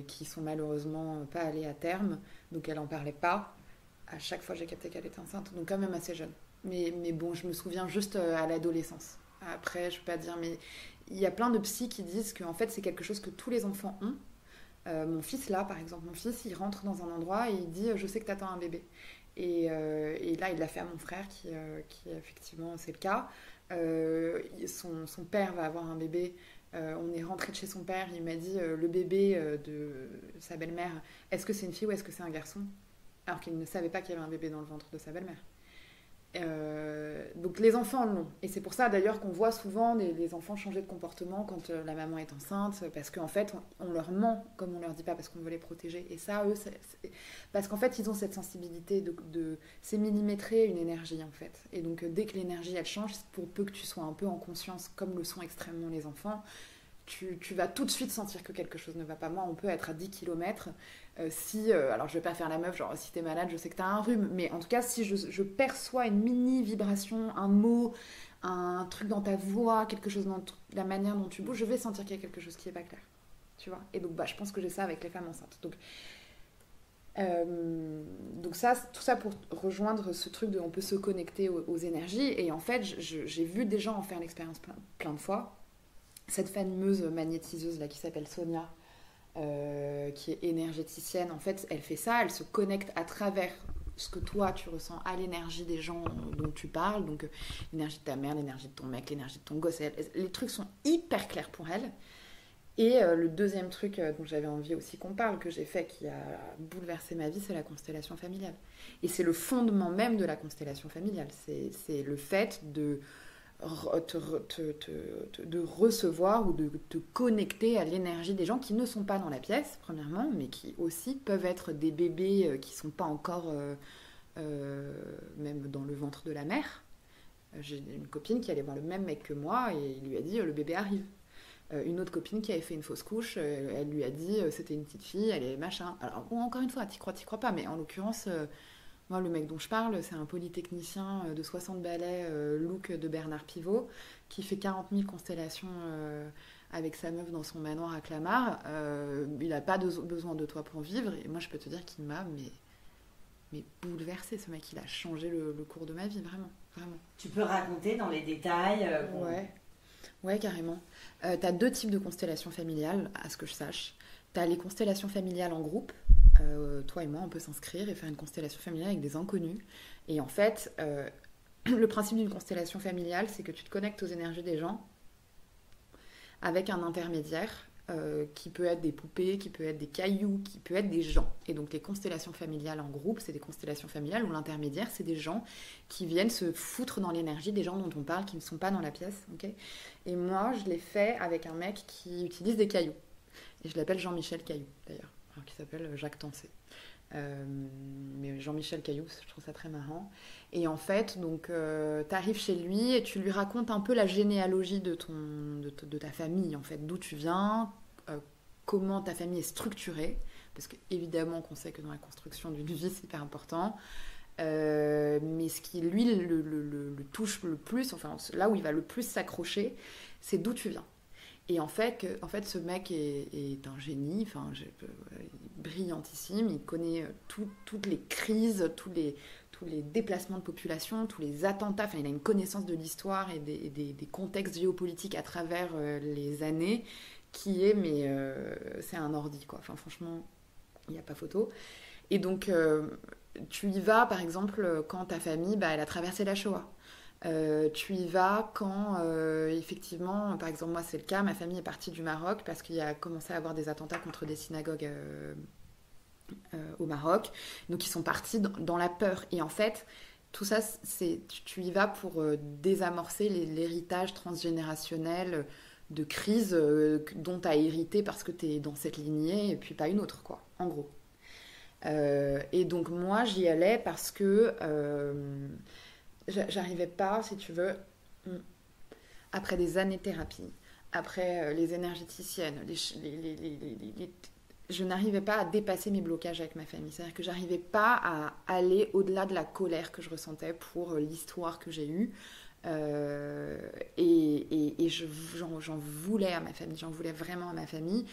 qui sont malheureusement pas allées à terme, donc elle en parlait pas. À chaque fois, j'ai capté qu'elle était enceinte, donc quand même assez jeune. Mais bon, je me souviens juste à l'adolescence. Après, je peux pas dire, mais il y a plein de psys qui disent qu'en fait, c'est quelque chose que tous les enfants ont. Mon fils, là, par exemple, mon fils, il rentre dans un endroit et il dit « Je sais que t'attends un bébé ». Et là, il l'a fait à mon frère, qui effectivement, c'est le cas. Son père va avoir un bébé. On est rentré de chez son père. Il m'a dit le bébé de sa belle-mère, est-ce que c'est une fille ou est-ce que c'est un garçon? Alors qu'il ne savait pas qu'il y avait un bébé dans le ventre de sa belle-mère. Donc les enfants l'ont. Et c'est pour ça d'ailleurs qu'on voit souvent les enfants changer de comportement quand la maman est enceinte, parce qu'en fait on leur ment comme on leur dit pas, parce qu'on veut les protéger. Et ça, eux, parce qu'en fait ils ont cette sensibilité c'est millimétrer une énergie en fait. Et donc dès que l'énergie elle change, pour peu que tu sois un peu en conscience, comme le sont extrêmement les enfants, tu vas tout de suite sentir que quelque chose ne va pas. Moi, on peut être à 10 km. Alors je vais pas faire la meuf, genre si t'es malade, je sais que t'as un rhume, mais en tout cas, si je perçois une mini vibration, un mot, un truc dans ta voix, quelque chose dans la manière dont tu bouges, je vais sentir qu'il y a quelque chose qui est pas clair. Tu vois? Et donc, je pense que j'ai ça avec les femmes enceintes. Donc ça, tout ça pour rejoindre ce truc de on peut se connecter aux énergies. Et en fait, j'ai vu des gens en faire l'expérience plein de fois. Cette fameuse magnétiseuse là qui s'appelle Sonia, qui est énergéticienne, en fait, elle fait ça, elle se connecte à travers ce que toi tu ressens à l'énergie des gens dont tu parles, donc l'énergie de ta mère, l'énergie de ton mec, l'énergie de ton gosse, les trucs sont hyper clairs pour elle. Et le deuxième truc dont j'avais envie aussi qu'on parle, que j'ai fait, qui a bouleversé ma vie, c'est la constellation familiale. Et c'est le fondement même de la constellation familiale, c'est le fait de recevoir ou de te connecter à l'énergie des gens qui ne sont pas dans la pièce, premièrement, mais qui aussi peuvent être des bébés qui ne sont pas encore même dans le ventre de la mère. J'ai une copine qui allait voir le même mec que moi et il lui a dit le bébé arrive. Une autre copine qui avait fait une fausse couche, elle lui a dit c'était une petite fille, elle est machin. Alors bon, encore une fois, t'y crois pas, mais en l'occurrence... Moi, le mec dont je parle, c'est un polytechnicien de 60 balais, look de Bernard Pivot, qui fait 40 000 constellations avec sa meuf dans son manoir à Clamart. Il n'a pas besoin de toi pour vivre. Et moi, je peux te dire qu'il m'a mais bouleversé, ce mec. Il a changé le cours de ma vie, vraiment. Vraiment. Tu peux raconter dans les détails Ouais, carrément. Tu as deux types de constellations familiales, à ce que je sache. Tu as les constellations familiales en groupe. Toi et moi, on peut s'inscrire et faire une constellation familiale avec des inconnus. Et en fait, le principe d'une constellation familiale, c'est que tu te connectes aux énergies des gens avec un intermédiaire qui peut être des poupées, qui peut être des cailloux, qui peut être des gens. Et donc les constellations familiales en groupe, c'est des constellations familiales où l'intermédiaire, c'est des gens qui viennent se foutre dans l'énergie des gens dont on parle, qui ne sont pas dans la pièce. Okay, et moi, je l'ai fait avec un mec qui utilise des cailloux. Et je l'appelle Jean-Michel Caillou, d'ailleurs. Qui s'appelle Jacques Tancé. Mais Jean-Michel Caillou, je trouve ça très marrant. Et en fait, donc, t'arrives chez lui et tu lui racontes un peu la généalogie de ta famille, en fait, d'où tu viens, comment ta famille est structurée, parce qu'évidemment qu'on sait que dans la construction d'une vie, c'est hyper important. Mais ce qui, lui, le touche le plus, enfin, là où il va le plus s'accrocher, c'est d'où tu viens. Et en fait, ce mec est un génie, brillantissime. Il connaît toutes les crises, tous les déplacements de population, tous les attentats. Enfin, il a une connaissance de l'histoire et des contextes géopolitiques à travers les années qui est, c'est un ordi, quoi. Enfin, franchement, il n'y a pas photo. Et donc, tu y vas, par exemple, quand ta famille, elle a traversé la Shoah. Tu y vas quand, effectivement, par exemple, moi c'est le cas, ma famille est partie du Maroc parce qu'il y a commencé à avoir des attentats contre des synagogues au Maroc. Donc ils sont partis dans la peur. Et en fait, tout ça, tu y vas pour désamorcer l'héritage transgénérationnel de crise dont tu as hérité parce que tu es dans cette lignée et puis pas une autre, quoi, en gros. Et donc moi, j'y allais parce que... j'arrivais pas, si tu veux, après des années de thérapie, après les énergéticiennes, je n'arrivais pas à dépasser mes blocages avec ma famille. C'est-à-dire que j'arrivais pas à aller au-delà de la colère que je ressentais pour l'histoire que j'ai eue. J'en voulais à ma famille, j'en voulais vraiment à ma famille.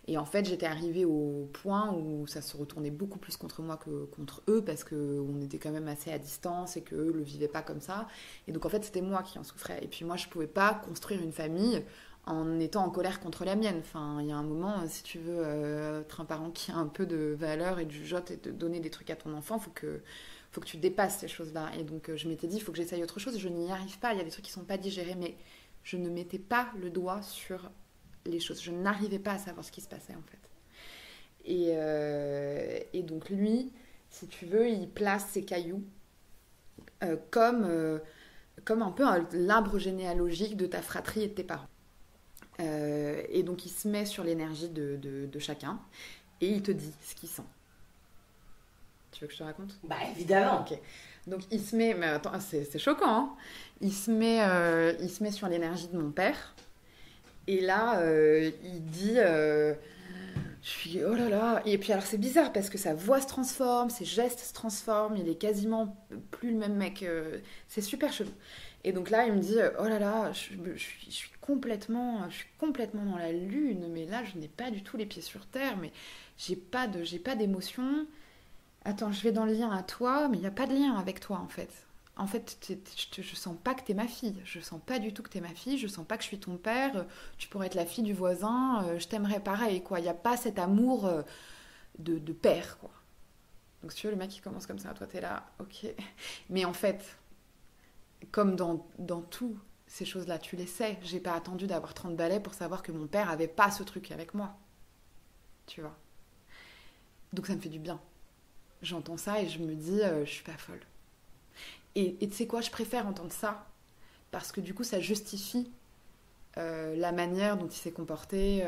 Et en fait, j'étais arrivée au point où ça se retournait beaucoup plus contre moi que contre eux, parce qu'on était quand même assez à distance et qu'eux ne le vivaient pas comme ça. Et donc, en fait, c'était moi qui en souffrais. Et puis moi, je ne pouvais pas construire une famille en étant en colère contre la mienne. Enfin, il y a un moment, si tu veux être un parent qui a un peu de valeur et du jote et de donner des trucs à ton enfant, faut que tu dépasses ces choses-là. Et donc, je m'étais dit, il faut que j'essaye autre chose. Je n'y arrive pas, il y a des trucs qui ne sont pas digérés, mais je ne mettais pas le doigt sur les choses. Je n'arrivais pas à savoir ce qui se passait, en fait. Et donc, lui, si tu veux, il place ses cailloux comme un peu l'arbre généalogique de ta fratrie et de tes parents. Et donc, il se met sur l'énergie de chacun et il te dit ce qu'il sent. Tu veux que je te raconte ? Bah, évidemment. Ok. Donc, il se met... Mais attends, c'est choquant, hein. Il se met sur l'énergie de mon père. Et là, il dit... je suis... Oh là là. Et puis, alors, c'est bizarre parce que sa voix se transforme, ses gestes se transforment. Il est quasiment plus le même mec. C'est super chelou. Et donc là, il me dit... Oh là là, je suis complètement dans la lune. Mais là, je n'ai pas du tout les pieds sur terre. Mais j'ai pas d'émotion. Attends, je vais dans le lien à toi, mais il n'y a pas de lien avec toi, en fait. En fait, je sens pas que t'es ma fille. Je sens pas du tout que t'es ma fille. Je sens pas que je suis ton père. Tu pourrais être la fille du voisin. Je t'aimerais pareil, quoi. Il n'y a pas cet amour de père, quoi. Donc, si tu veux, le mec, il commence comme ça. Toi, t'es là, ok. Mais en fait, comme dans tout ces choses-là, tu les sais. J'ai pas attendu d'avoir 30 balais pour savoir que mon père avait pas ce truc avec moi. Tu vois. Donc, ça me fait du bien. J'entends ça et je me dis, je suis pas folle. Et tu sais quoi, je préfère entendre ça, parce que du coup, ça justifie la manière dont il s'est comporté.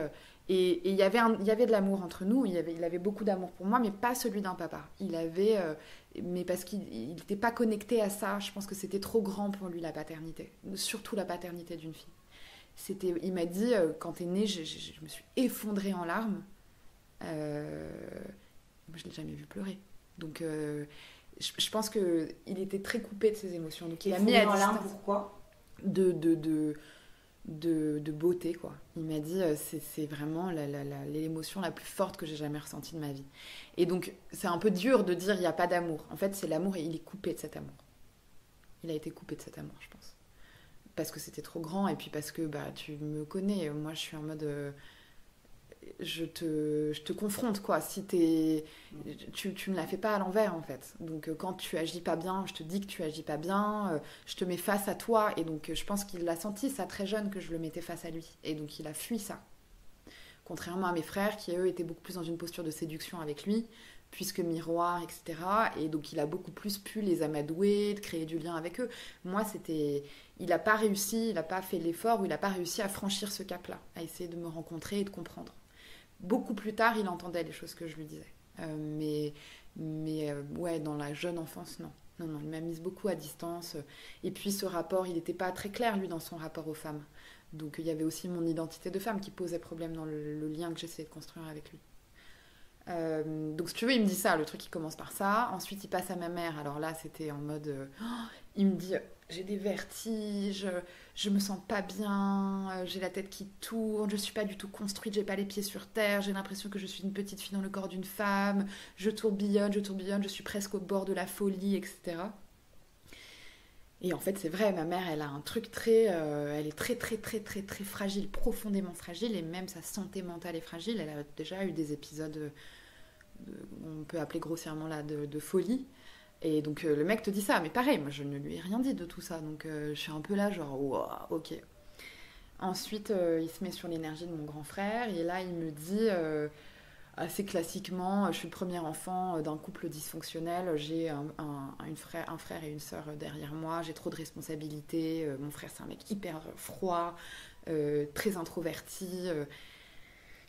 Et il y avait de l'amour entre nous, il avait beaucoup d'amour pour moi, mais pas celui d'un papa. Mais parce qu'il n'était pas connecté à ça, je pense que c'était trop grand pour lui, la paternité. Surtout la paternité d'une fille. Il m'a dit, quand t'es née, je me suis effondrée en larmes. Moi, je l'ai jamais vu pleurer. Donc, je pense qu'il était très coupé de ses émotions. Donc, il a mis à distance. Pourquoi ? De beauté, quoi. Il m'a dit, c'est vraiment l'émotion la plus forte que j'ai jamais ressentie de ma vie. Et donc, c'est un peu dur de dire il n'y a pas d'amour. En fait, c'est l'amour et il est coupé de cet amour. Il a été coupé de cet amour, je pense. Parce que c'était trop grand et puis parce que tu me connais. Moi, je suis en mode... je te confronte, quoi. Si tu me la fais pas à l'envers, en fait. Donc quand tu agis pas bien, je te dis que tu agis pas bien, je te mets face à toi. Et donc je pense qu'il l'a senti ça très jeune, que je le mettais face à lui, et donc il a fui ça, contrairement à mes frères qui eux étaient beaucoup plus dans une posture de séduction avec lui, puisque miroir, etc. Et donc il a beaucoup plus pu les amadouer, de créer du lien avec eux. Moi, il n'a pas réussi, il n'a pas fait l'effort, ou il n'a pas réussi à franchir ce cap-là, à essayer de me rencontrer et de comprendre. Beaucoup plus tard, il entendait les choses que je lui disais. Ouais, dans la jeune enfance, non. Non, il m'a mise beaucoup à distance. Et puis ce rapport, il n'était pas très clair, lui, dans son rapport aux femmes. Donc il y avait aussi mon identité de femme qui posait problème dans le lien que j'essayais de construire avec lui. Donc si tu veux, il me dit ça, le truc il commence par ça. Ensuite, il passe à ma mère. Alors là, c'était en mode... il me dit... J'ai des vertiges, je me sens pas bien, j'ai la tête qui tourne, je suis pas du tout construite, j'ai pas les pieds sur terre, j'ai l'impression que je suis une petite fille dans le corps d'une femme, je tourbillonne, je suis presque au bord de la folie, etc. Et en fait, c'est vrai, ma mère, elle a un truc elle est très, très, très, très, très fragile, profondément fragile, et même sa santé mentale est fragile. Elle a déjà eu des épisodes, on peut appeler grossièrement là, de folie. Et donc le mec te dit ça, mais pareil, moi je ne lui ai rien dit de tout ça, donc je suis un peu là genre wow, ok. Ensuite il se met sur l'énergie de mon grand frère et là il me dit assez classiquement, je suis le premier enfant d'un couple dysfonctionnel, j'ai un frère et une sœur derrière moi, j'ai trop de responsabilités, mon frère c'est un mec hyper froid, très introverti,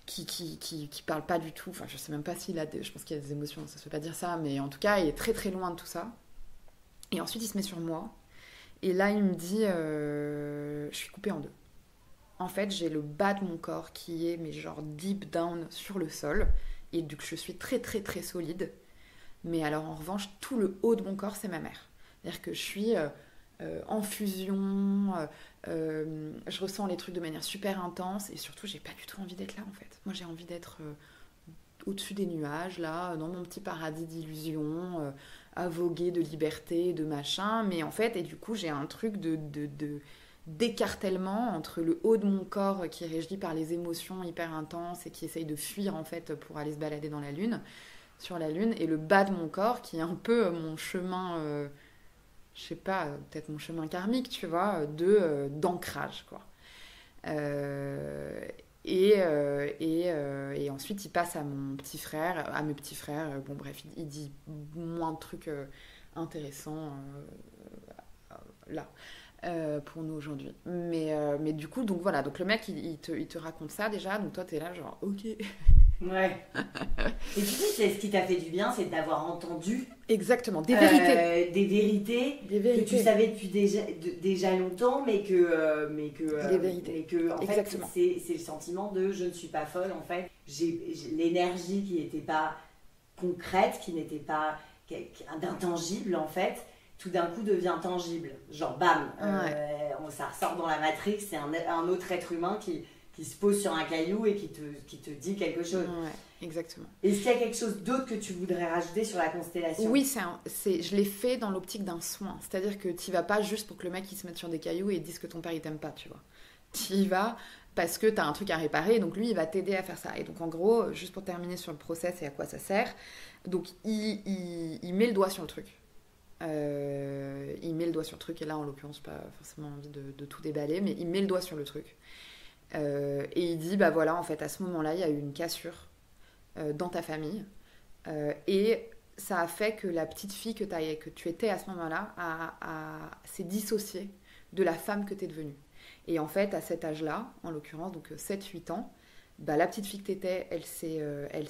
qui parle pas du tout, enfin je sais même pas s'il a je pense qu'il y a des émotions, ça se fait pas dire ça, mais en tout cas il est très très loin de tout ça. Et ensuite il se met sur moi et là il me dit je suis coupée en deux. En fait j'ai le bas de mon corps qui est mais genre deep down sur le sol et donc je suis très très très solide. Mais alors en revanche, tout le haut de mon corps, c'est ma mère. C'est-à-dire que je suis en fusion, je ressens les trucs de manière super intense et surtout, j'ai pas du tout envie d'être là en fait. Moi, j'ai envie d'être au-dessus des nuages, là, dans mon petit paradis d'illusion, à voguer de liberté, de machin. Mais en fait, et du coup, j'ai un truc d'écartèlement entre le haut de mon corps qui est régi par les émotions hyper intenses et qui essaye de fuir en fait pour aller se balader dans la lune, sur la lune, et le bas de mon corps qui est un peu mon chemin, je sais pas, peut-être mon chemin karmique, tu vois, d'ancrage, quoi. Et ensuite, il passe à mon petit frère, à mes petits frères. Bon, bref, il dit moins de trucs intéressants là. Pour nous aujourd'hui. Mais du coup, donc voilà, donc le mec il te raconte ça déjà, donc toi t'es là genre ok. Ouais. Et tu sais, c'est ce qui t'a fait du bien, c'est d'avoir entendu Exactement, des vérités. Des vérités que tu savais depuis déjà longtemps, mais que des vérités. mais que en Exactement. fait c'est le sentiment de je ne suis pas folle en fait. J'ai l'énergie qui n'était pas concrète, qui n'était pas d'intangible en fait. Tout d'un coup devient tangible. Genre, bam, ça ressort dans la Matrix, c'est un autre être humain qui se pose sur un caillou et qui te dit quelque chose. Ouais, exactement. Est-ce qu'il y a quelque chose d'autre que tu voudrais rajouter sur la constellation ? Oui, je l'ai fait dans l'optique d'un soin. C'est-à-dire que tu vas pas juste pour que le mec il se mette sur des cailloux et dise que ton père il t'aime pas, tu vois. Tu y vas parce que tu as un truc à réparer, donc lui il va t'aider à faire ça. Et donc en gros, juste pour terminer sur le process et à quoi ça sert, donc il met le doigt sur le truc. Il met le doigt sur le truc, et là en l'occurrence pas forcément envie de tout déballer, mais il met le doigt sur le truc, et il dit bah voilà, en fait à ce moment là il y a eu une cassure dans ta famille, et ça a fait que la petite fille que tu étais à ce moment là s'est dissociée de la femme que tu es devenue. Et en fait à cet âge là, en l'occurrence donc 7-8 ans, bah, la petite fille que t'étais, elle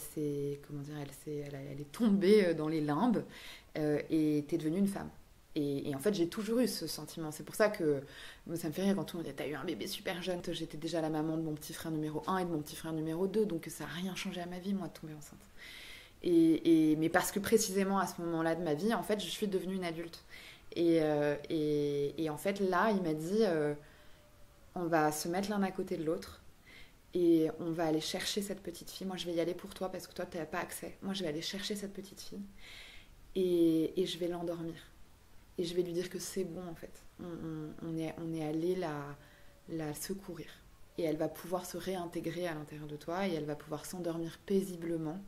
est tombée dans les limbes, et t'es devenue une femme. Et en fait, j'ai toujours eu ce sentiment. C'est pour ça que ça me fait rire quand tout le monde dit « T'as eu un bébé super jeune ». J'étais déjà la maman de mon petit frère numéro 1 et de mon petit frère numéro 2, donc ça n'a rien changé à ma vie, moi, de tomber enceinte. Mais parce que précisément à ce moment-là de ma vie, en fait, je suis devenue une adulte. Et en fait, là, il m'a dit on va se mettre l'un à côté de l'autre. Et on va aller chercher cette petite fille. Moi, je vais y aller pour toi parce que toi, tu n'as pas accès. Moi, je vais aller chercher cette petite fille et je vais l'endormir. Et je vais lui dire que c'est bon, en fait. On est allé la secourir. Et elle va pouvoir se réintégrer à l'intérieur de toi et elle va pouvoir s'endormir paisiblement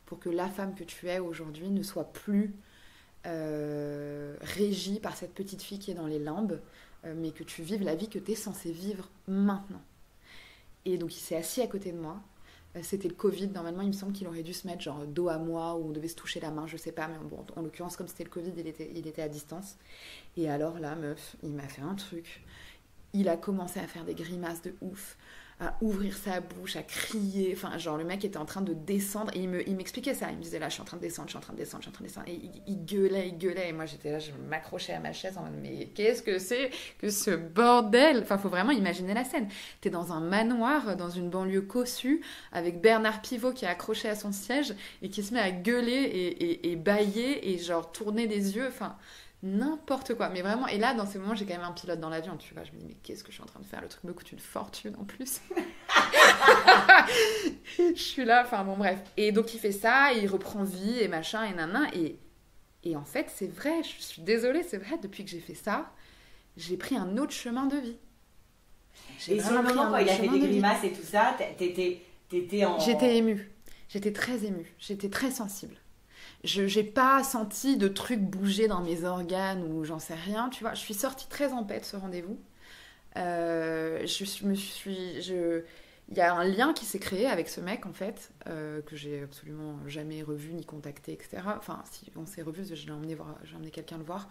pour que la femme que tu es aujourd'hui ne soit plus régie par cette petite fille qui est dans les limbes, mais que tu vives la vie que tu es censée vivre maintenant. Et donc il s'est assis à côté de moi. C'était le Covid, normalement il me semble qu'il aurait dû se mettre genre dos à moi ou on devait se toucher la main, je sais pas, mais bon, en l'occurrence comme c'était le Covid, il était à distance. Et alors là, meuf, il m'a fait un truc. Il a commencé à faire des grimaces de ouf, à ouvrir sa bouche, à crier. Enfin, genre le mec était en train de descendre et il m'expliquait ça. Il me disait là, je suis en train de descendre. Et il gueulait. Et moi j'étais là, je m'accrochais à ma chaise en mode mais qu'est-ce que c'est que ce bordel ? Enfin, faut vraiment imaginer la scène. T'es dans un manoir, dans une banlieue cossue, avec Bernard Pivot qui est accroché à son siège et qui se met à gueuler et bâiller et genre tourner des yeux. Enfin, n'importe quoi, mais vraiment. Et là dans ces moments j'ai quand même un pilote dans l'avion, tu vois, je me dis mais qu'est-ce que je suis en train de faire, le truc me coûte une fortune en plus. Je suis là, enfin bon bref, et donc il fait ça, il reprend vie et machin et nanan, et en fait c'est vrai, je suis désolée, c'est vrai, depuis que j'ai fait ça j'ai pris un autre chemin de vie. Et sur le moment quand il a fait des grimaces et tout ça, t'étais en... J'étais émue, j'étais très émue, j'étais très sensible. Je n'ai pas senti de trucs bouger dans mes organes ou j'en sais rien, tu vois. Je suis sortie très en paix de ce rendez-vous. Il y a un lien qui s'est créé avec ce mec, en fait, que j'ai absolument jamais revu ni contacté, etc. Enfin, si on s'est revu, j'ai emmené quelqu'un le voir.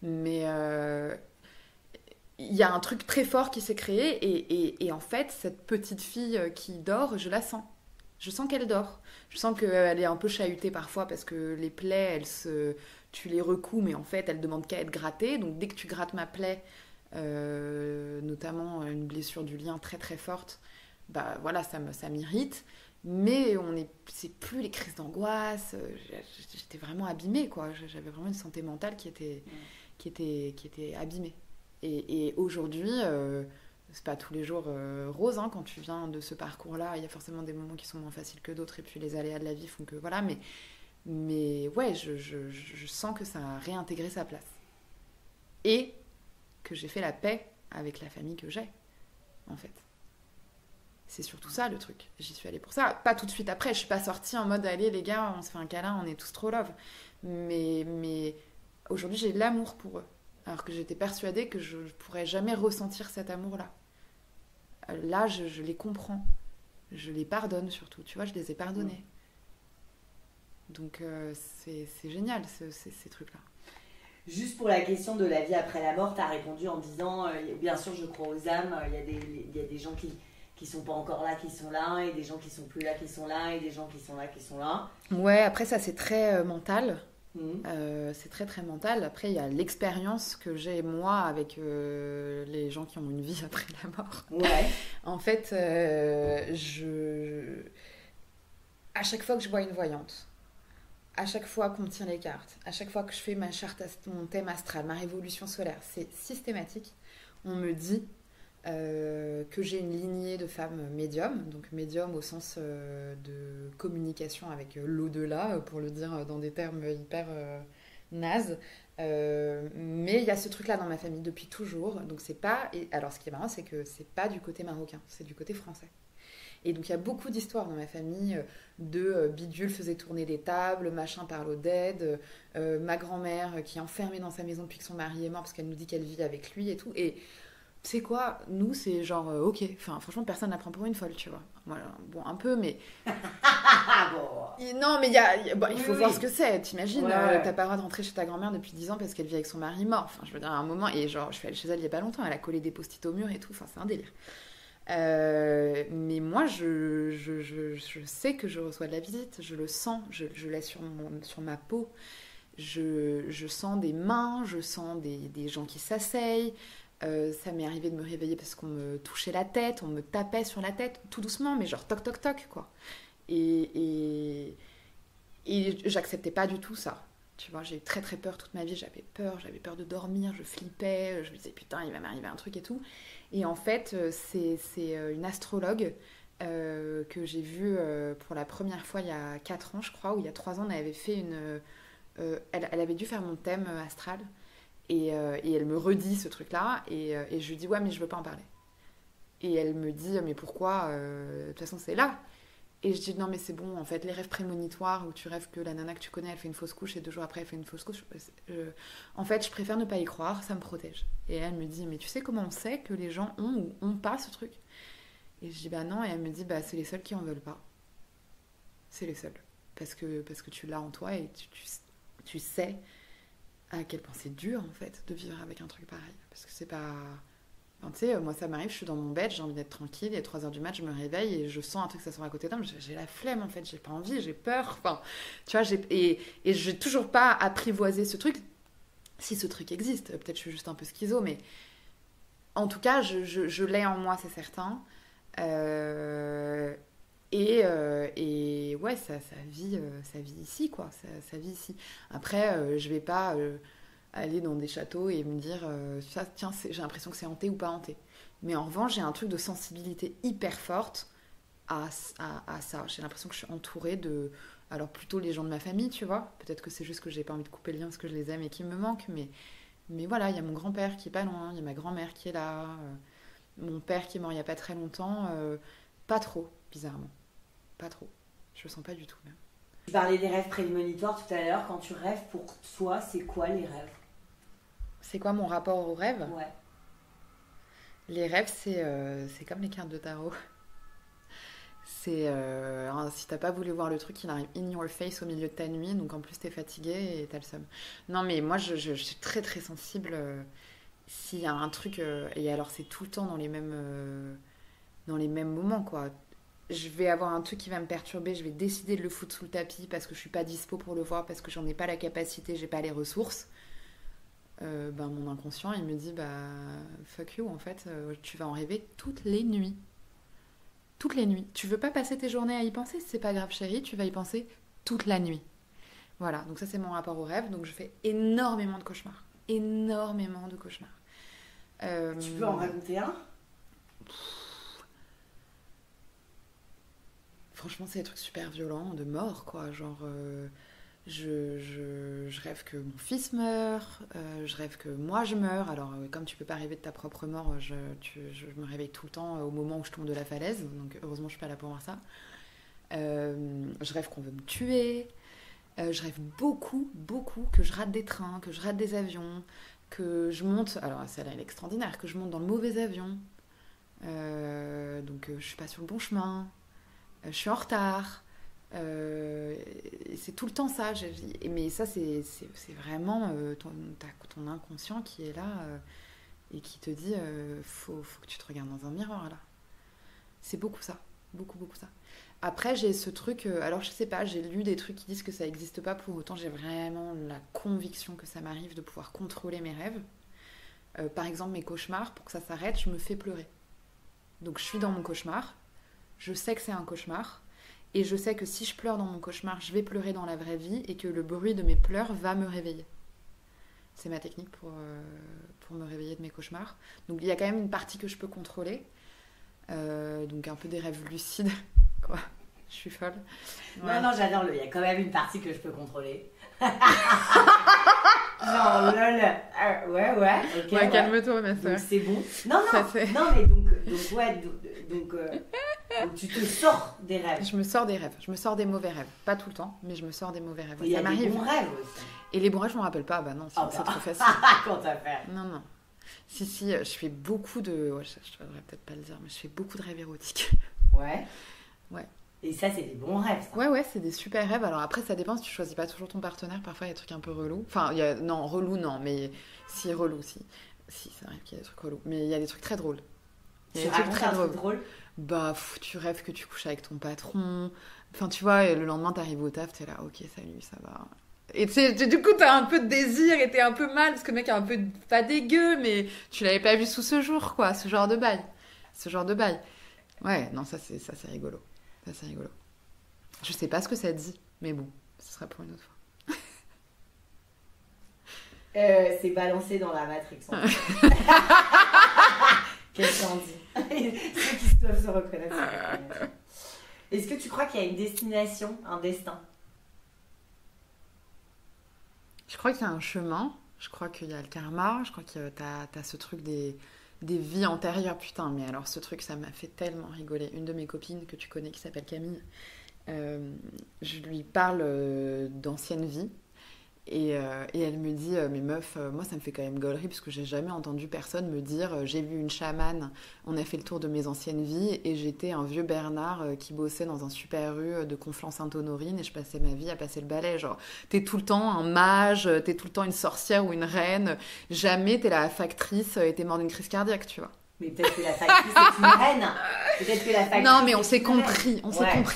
Mais il y a un truc très fort qui s'est créé et en fait, cette petite fille qui dort, je la sens. Je sens qu'elle dort. Je sens qu'elle est un peu chahutée parfois parce que les plaies, tu les recouds, mais en fait, elles demandent qu'à être grattées. Donc, dès que tu grattes ma plaie, notamment une blessure du lien très très forte, bah voilà, ça m'irrite. Mais c'est plus les crises d'angoisse. J'étais vraiment abîmée, quoi. J'avais vraiment une santé mentale qui était abîmée. Et aujourd'hui, c'est pas tous les jours rose, hein, quand tu viens de ce parcours-là. Il y a forcément des moments qui sont moins faciles que d'autres. Et puis les aléas de la vie font que voilà. Mais ouais, je sens que ça a réintégré sa place. Et que j'ai fait la paix avec la famille que j'ai, en fait. C'est surtout ça le truc. J'y suis allée pour ça. Pas tout de suite après. Je suis pas sortie en mode allez les gars, on se fait un câlin, on est tous trop love. Mais aujourd'hui j'ai de l'amour pour eux. Alors que j'étais persuadée que je pourrais jamais ressentir cet amour-là. Là, je les comprends. Je les pardonne surtout. Tu vois, je les ai pardonnés. Donc c'est génial ces trucs-là. Juste pour la question de la vie après la mort, tu as répondu en disant bien sûr je crois aux âmes, il y a des gens qui sont pas encore là, qui sont là, et des gens qui sont plus là, qui sont là, et des gens qui sont là, qui sont là. Ouais, après ça c'est très mental. C'est très très mental. Après il y a l'expérience que j'ai moi avec les gens qui ont une vie après la mort. Ouais. En fait, à chaque fois que je vois une voyante, à chaque fois qu'on me tire les cartes, à chaque fois que je fais ma charte, mon thème astral, ma révolution solaire, c'est systématique. On me dit que j'ai une lignée de femmes médiums, donc médium au sens de communication avec l'au-delà, pour le dire dans des termes hyper nazes. Mais il y a ce truc-là dans ma famille depuis toujours. Donc c'est pas. Et alors ce qui est marrant, c'est que c'est pas du côté marocain, c'est du côté français. Et donc il y a beaucoup d'histoires dans ma famille de bidule faisait tourner les tables, machin parle au dead, ma grand-mère qui est enfermée dans sa maison depuis que son mari est mort parce qu'elle nous dit qu'elle vit avec lui et tout. Et c'est quoi, nous c'est genre ok, enfin franchement personne la prend pour une folle, tu vois. Voilà, bon un peu mais non mais il faut voir ce que c'est, t'imagines, t'as pas le droit de rentrer chez ta grand-mère depuis 10 ans parce qu'elle vit avec son mari mort, enfin je veux dire à un moment, et genre je suis allée chez elle il y a pas longtemps, elle a collé des post-it au mur et tout, enfin c'est un délire. Mais moi je sais que je reçois de la visite, je le sens, je l'ai sur ma peau, je sens des mains, je sens des gens qui s'asseyent. Ça m'est arrivé de me réveiller parce qu'on me touchait la tête, on me tapait sur la tête, tout doucement, mais genre toc toc toc, quoi. Et j'acceptais pas du tout ça. Tu vois, j'ai eu très très peur toute ma vie, j'avais peur de dormir, je flippais, je me disais putain, il va m'arriver un truc et tout. Et en fait, c'est une astrologue que j'ai vue pour la première fois il y a 4 ans, je crois, ou il y a 3 ans, elle avait fait elle avait dû faire mon thème astral. Et elle me redit ce truc-là, et je lui dis ouais mais je veux pas en parler. Et elle me dit mais pourquoi, de toute façon c'est là. Et je dis non mais c'est bon, en fait les rêves prémonitoires où tu rêves que la nana que tu connais elle fait une fausse couche et 2 jours après elle fait une fausse couche, en fait je préfère ne pas y croire, ça me protège. Et elle me dit mais tu sais comment on sait que les gens ont ou ont pas ce truc. Et je dis bah non, et elle me dit bah c'est les seuls qui en veulent pas, c'est les seuls, parce que tu l'as en toi et tu sais à quel point c'est dur en fait de vivre avec un truc pareil, parce que c'est pas, enfin, tu sais, moi ça m'arrive, je suis dans mon bed, j'ai envie d'être tranquille, et à 3h du mat je me réveille et je sens un truc s'asseoir à côté d'un, j'ai la flemme en fait, j'ai pas envie, j'ai peur, enfin tu vois, et j'ai toujours pas apprivoisé ce truc, si ce truc existe, peut-être je suis juste un peu schizo, mais en tout cas je l'ai en moi, c'est certain. Et ouais, ça vit ici, quoi. Ça vit ici. Après, je vais pas aller dans des châteaux et me dire ça, tiens, j'ai l'impression que c'est hanté ou pas hanté. Mais en revanche, j'ai un truc de sensibilité hyper forte à ça. J'ai l'impression que je suis entourée de. Alors, plutôt les gens de ma famille, tu vois. Peut-être que c'est juste que j'ai pas envie de couper le lien parce que je les aime et qu'ils me manquent. Mais voilà, il y a mon grand-père qui est pas loin, il y a ma grand-mère qui est là, mon père qui est mort il y a pas très longtemps. Pas trop, bizarrement. Pas trop. Je le sens pas du tout, même. Tu parlais des rêves prémonitoires tout à l'heure. Quand tu rêves, pour toi, c'est quoi les rêves? C'est quoi mon rapport aux rêves? Ouais. Les rêves, c'est comme les cartes de tarot. Si t'as pas voulu voir le truc, il arrive in your face au milieu de ta nuit, donc en plus t'es fatigué et t'as le seum. Non, mais moi, je suis très très sensible. S'il y a un truc, et alors c'est tout le temps dans les mêmes moments, quoi. Je vais avoir un truc qui va me perturber, je vais décider de le foutre sous le tapis parce que je suis pas dispo pour le voir, parce que j'en ai pas la capacité, j'ai pas les ressources. Mon inconscient, il me dit fuck you, en fait, tu vas en rêver toutes les nuits. toutes les nuits. Tu veux pas passer tes journées à y penser, c'est pas grave chérie, tu vas y penser toute la nuit. Voilà, donc ça c'est mon rapport au rêve. Donc je fais énormément de cauchemars. Énormément de cauchemars. Tu peux en raconter un? Franchement, c'est des trucs super violents, de mort, quoi. Genre, je rêve que mon fils meurt, je rêve que moi je meurs. Alors, comme tu peux pas rêver de ta propre mort, je me réveille tout le temps au moment où je tombe de la falaise. Donc, heureusement, je suis pas là pour voir ça. Je rêve qu'on veut me tuer. Je rêve beaucoup, beaucoup que je rate des trains, que je rate des avions, que je monte... Alors, celle-là, elle est extraordinaire, que je monte dans le mauvais avion. Donc, je suis pas sur le bon chemin. Je suis en retard. C'est tout le temps ça. Mais ça, c'est vraiment ton inconscient qui est là et qui te dit faut que tu te regardes dans un miroir, là. C'est beaucoup ça. Beaucoup, beaucoup ça. Après, j'ai ce truc... alors, je sais pas, j'ai lu des trucs qui disent que ça n'existe pas. Pour autant, j'ai vraiment la conviction que ça m'arrive de pouvoir contrôler mes rêves. Par exemple, mes cauchemars, pour que ça s'arrête, je me fais pleurer. Donc, je suis dans mon cauchemar. Je sais que c'est un cauchemar et je sais que si je pleure dans mon cauchemar, je vais pleurer dans la vraie vie et que le bruit de mes pleurs va me réveiller. C'est ma technique pour me réveiller de mes cauchemars. Donc il y a quand même une partie que je peux contrôler. Donc un peu des rêves lucides, quoi. Je suis folle. Ouais. Non, j'adore il y a quand même une partie que je peux contrôler. Genre lol. Ouais, ok. Ouais, calme-toi, ma soeur. Donc c'est bon. Non, mais donc tu te sors des rêves. Je me sors des rêves. Je me sors des mauvais rêves. Pas tout le temps, mais je me sors des mauvais rêves. Il y a des bons rêves aussi. Et les bons rêves, je m'en rappelle pas. Bah non, c'est trop facile. Quand t'as fait. Non. Si, je fais beaucoup de... Ouais, je devrais peut-être pas le dire, mais je fais beaucoup de rêves érotiques. Ouais. Ouais. Et ça, c'est des bons rêves, ça. Ouais, c'est des super rêves. Alors après, ça dépend si tu choisis pas toujours ton partenaire. Parfois, il y a des trucs un peu relous. Enfin, non, relou, non, mais si, relou, si. Si, ça arrive qu'il y a des trucs relous. Mais il y a des trucs très drôles. Il y a des trucs très drôles. Bah, tu rêves que tu couches avec ton patron. Enfin, tu vois, et le lendemain, t'arrives au taf, t'es là, ok, salut, ça va. Et tu sais, du coup, t'as un peu de désir et t'es un peu mal parce que le mec est un peu pas dégueu, mais tu l'avais pas vu sous ce jour, quoi, ce genre de bail. Ouais, non, ça c'est rigolo. Ça, c'est rigolo. Je sais pas ce que ça dit, mais bon, ce sera pour une autre fois. C'est balancé dans la Matrix. Qu'est-ce qu'on dit? Ceux qui doivent se reconnaître. Est-ce que tu crois qu'il y a une destination, un destin? Je crois qu'il y a un chemin, je crois qu'il y a le karma, je crois que t'as ce truc des vies antérieures. Putain, mais alors ce truc, ça m'a fait tellement rigoler. Une de mes copines que tu connais qui s'appelle Camille, je lui parle d'anciennes vies. Et elle me dit, mais meuf, moi ça me fait quand même gaulerie parce que j'ai jamais entendu personne me dire j'ai vu une chamane, on a fait le tour de mes anciennes vies et j'étais un vieux Bernard qui bossait dans un super rue de Conflans-Sainte-Honorine et je passais ma vie à passer le balai. Genre, t'es tout le temps un mage, t'es tout le temps une sorcière ou une reine, jamais t'es la factrice et t'es mort d'une crise cardiaque, tu vois. Mais peut-être que la factrice est une reine. Peut-être que la factrice. Non, mais on s'est compris.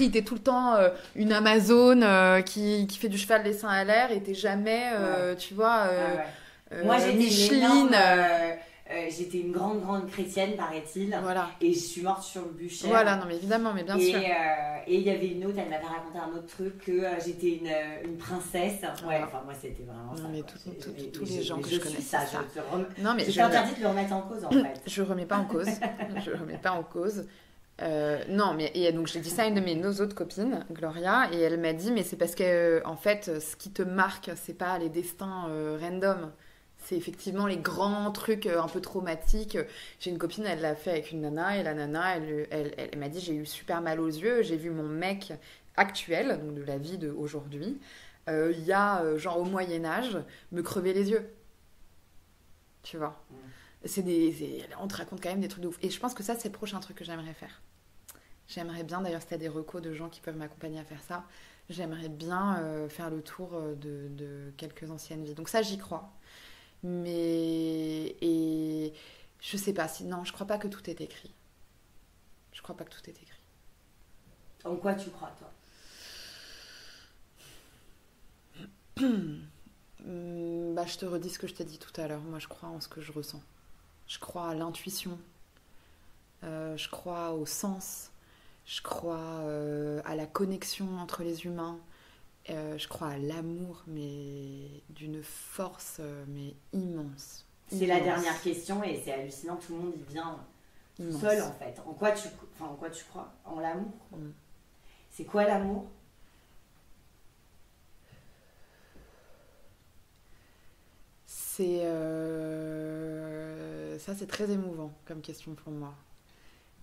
T'es tout le temps une Amazone qui fait du cheval les seins à l'air et t'es jamais, tu vois, moi, j'étais Micheline. J'étais une grande chrétienne, paraît-il. Voilà. Et je suis morte sur le bûcher. Voilà, non, mais évidemment, mais bien sûr. Et il y avait une autre, elle m'avait raconté un autre truc, que j'étais une princesse. Ouais, enfin, moi, c'était vraiment ça. Non, mais tous les gens que je connais, ça. Non, mais je t'interdis de le remettre en cause, en fait. Je remets pas en cause. Non, mais et donc j'ai dit ça à une de nos autres copines, Gloria, et elle m'a dit, mais c'est parce que, en fait, ce qui te marque, c'est pas les destins random. C'est effectivement les grands trucs un peu traumatiques. J'ai une copine, elle l'a fait avec une nana, et la nana, elle m'a dit, j'ai eu super mal aux yeux, j'ai vu mon mec actuel, donc de la vie d'aujourd'hui, il y a, genre au Moyen-Âge, me crever les yeux. Tu vois. On te raconte quand même des trucs de ouf. Et je pense que ça, c'est le prochain truc que j'aimerais faire. J'aimerais bien, d'ailleurs, si t'as des recos de gens qui peuvent m'accompagner à faire ça, j'aimerais bien faire le tour de quelques anciennes vies. Donc ça, j'y crois. Et je sais pas, non, je crois pas que tout est écrit. En quoi tu crois, toi? Je te redis ce que je t'ai dit tout à l'heure. Moi, je crois en ce que je ressens. Je crois à l'intuition. Je crois au sens. Je crois à la connexion entre les humains. Je crois à l'amour, mais d'une force mais immense. C'est la dernière question et c'est hallucinant, tout le monde y vient tout seul en fait. En quoi tu crois? En l'amour. C'est quoi l'amour? Ça, c'est très émouvant comme question pour moi.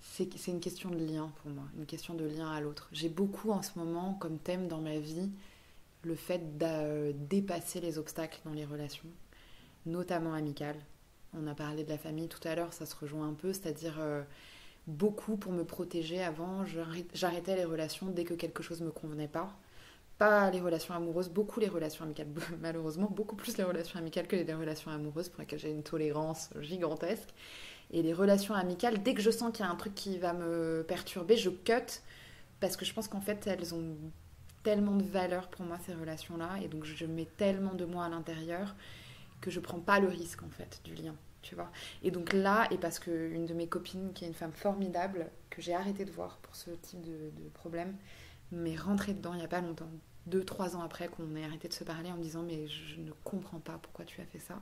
C'est une question de lien pour moi, une question de lien à l'autre. J'ai beaucoup en ce moment comme thème dans ma vie le fait de dépasser les obstacles dans les relations, notamment amicales. On a parlé de la famille tout à l'heure, ça se rejoint un peu, c'est-à-dire beaucoup pour me protéger avant, j'arrêtais les relations dès que quelque chose ne me convenait pas. Pas les relations amoureuses, beaucoup les relations amicales, malheureusement, beaucoup plus les relations amicales que les relations amoureuses pour lesquelles j'ai une tolérance gigantesque. Et les relations amicales, dès que je sens qu'il y a un truc qui va me perturber, je cut parce que je pense qu'en fait, elles ont tellement de valeur pour moi, ces relations-là, et donc je mets tellement de moi à l'intérieur que je prends pas le risque, en fait, du lien, tu vois. Et donc là, et parce qu'une de mes copines, qui est une femme formidable, que j'ai arrêté de voir pour ce type de problème, m'est rentrée dedans il n'y a pas longtemps, 2-3 ans après qu'on ait arrêté de se parler, en me disant « mais je ne comprends pas pourquoi tu as fait ça ».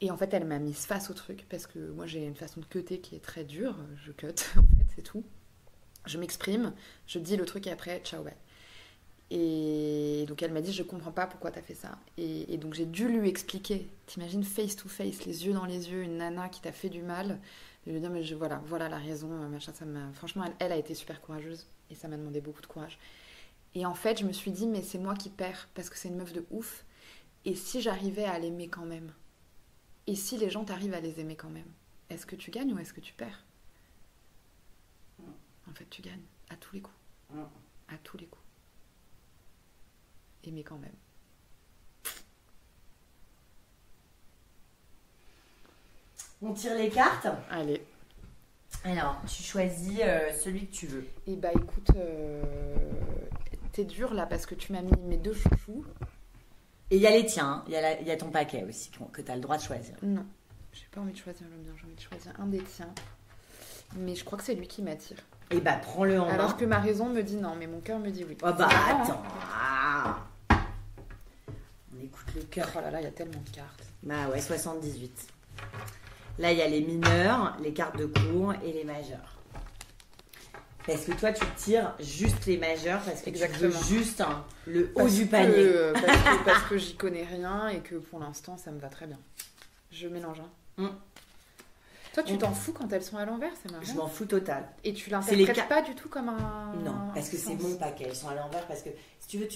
Et en fait, elle m'a mise face au truc, parce que moi, j'ai une façon de cutter qui est très dure. Je cut, en fait, c'est tout. Je m'exprime, je dis le truc et après, ciao, bye. Et donc, elle m'a dit, je comprends pas pourquoi t'as fait ça. Et donc, j'ai dû lui expliquer. T'imagines, face to face, les yeux dans les yeux, une nana qui t'a fait du mal. De lui dire, mais voilà la raison, machin, ça m'a... Franchement, elle a été super courageuse. Et ça m'a demandé beaucoup de courage. Et en fait, je me suis dit, mais c'est moi qui perds, parce que c'est une meuf de ouf. Et si j'arrivais à l'aimer quand même? Et si les gens t'arrivent à les aimer quand même, est-ce que tu gagnes ou est-ce que tu perds? En fait, tu gagnes à tous les coups. À tous les coups. Aimer quand même. On tire les cartes. Allez. Alors, tu choisis celui que tu veux. Et bah écoute, t'es dur là parce que tu m'as mis mes 2 chouchous. Et il y a les tiens, il y a ton paquet aussi que tu as le droit de choisir. Non, j'ai pas envie de choisir le mien, j'ai envie de choisir un des tiens. Mais je crois que c'est lui qui m'attire. Et bah prends-le en main. Alors que ma raison me dit non, mais mon cœur me dit oui. Oh bah attends. On écoute le cœur. Oh là là, il y a tellement de cartes. Bah ouais, 78. Là, il y a les mineurs, les cartes de cour et les majeurs. Parce que toi, tu tires juste les majeurs parce que exactement. Tu veux juste le haut du panier. Parce que j'y connais rien et que pour l'instant, ça me va très bien. Je mélange. Toi, tu t'en fous quand elles sont à l'envers, c'est marrant. Je m'en fous total. Et tu l'interprètes pas du tout comme un... Non, parce que c'est mon paquet. Elles sont à l'envers parce que, si tu veux,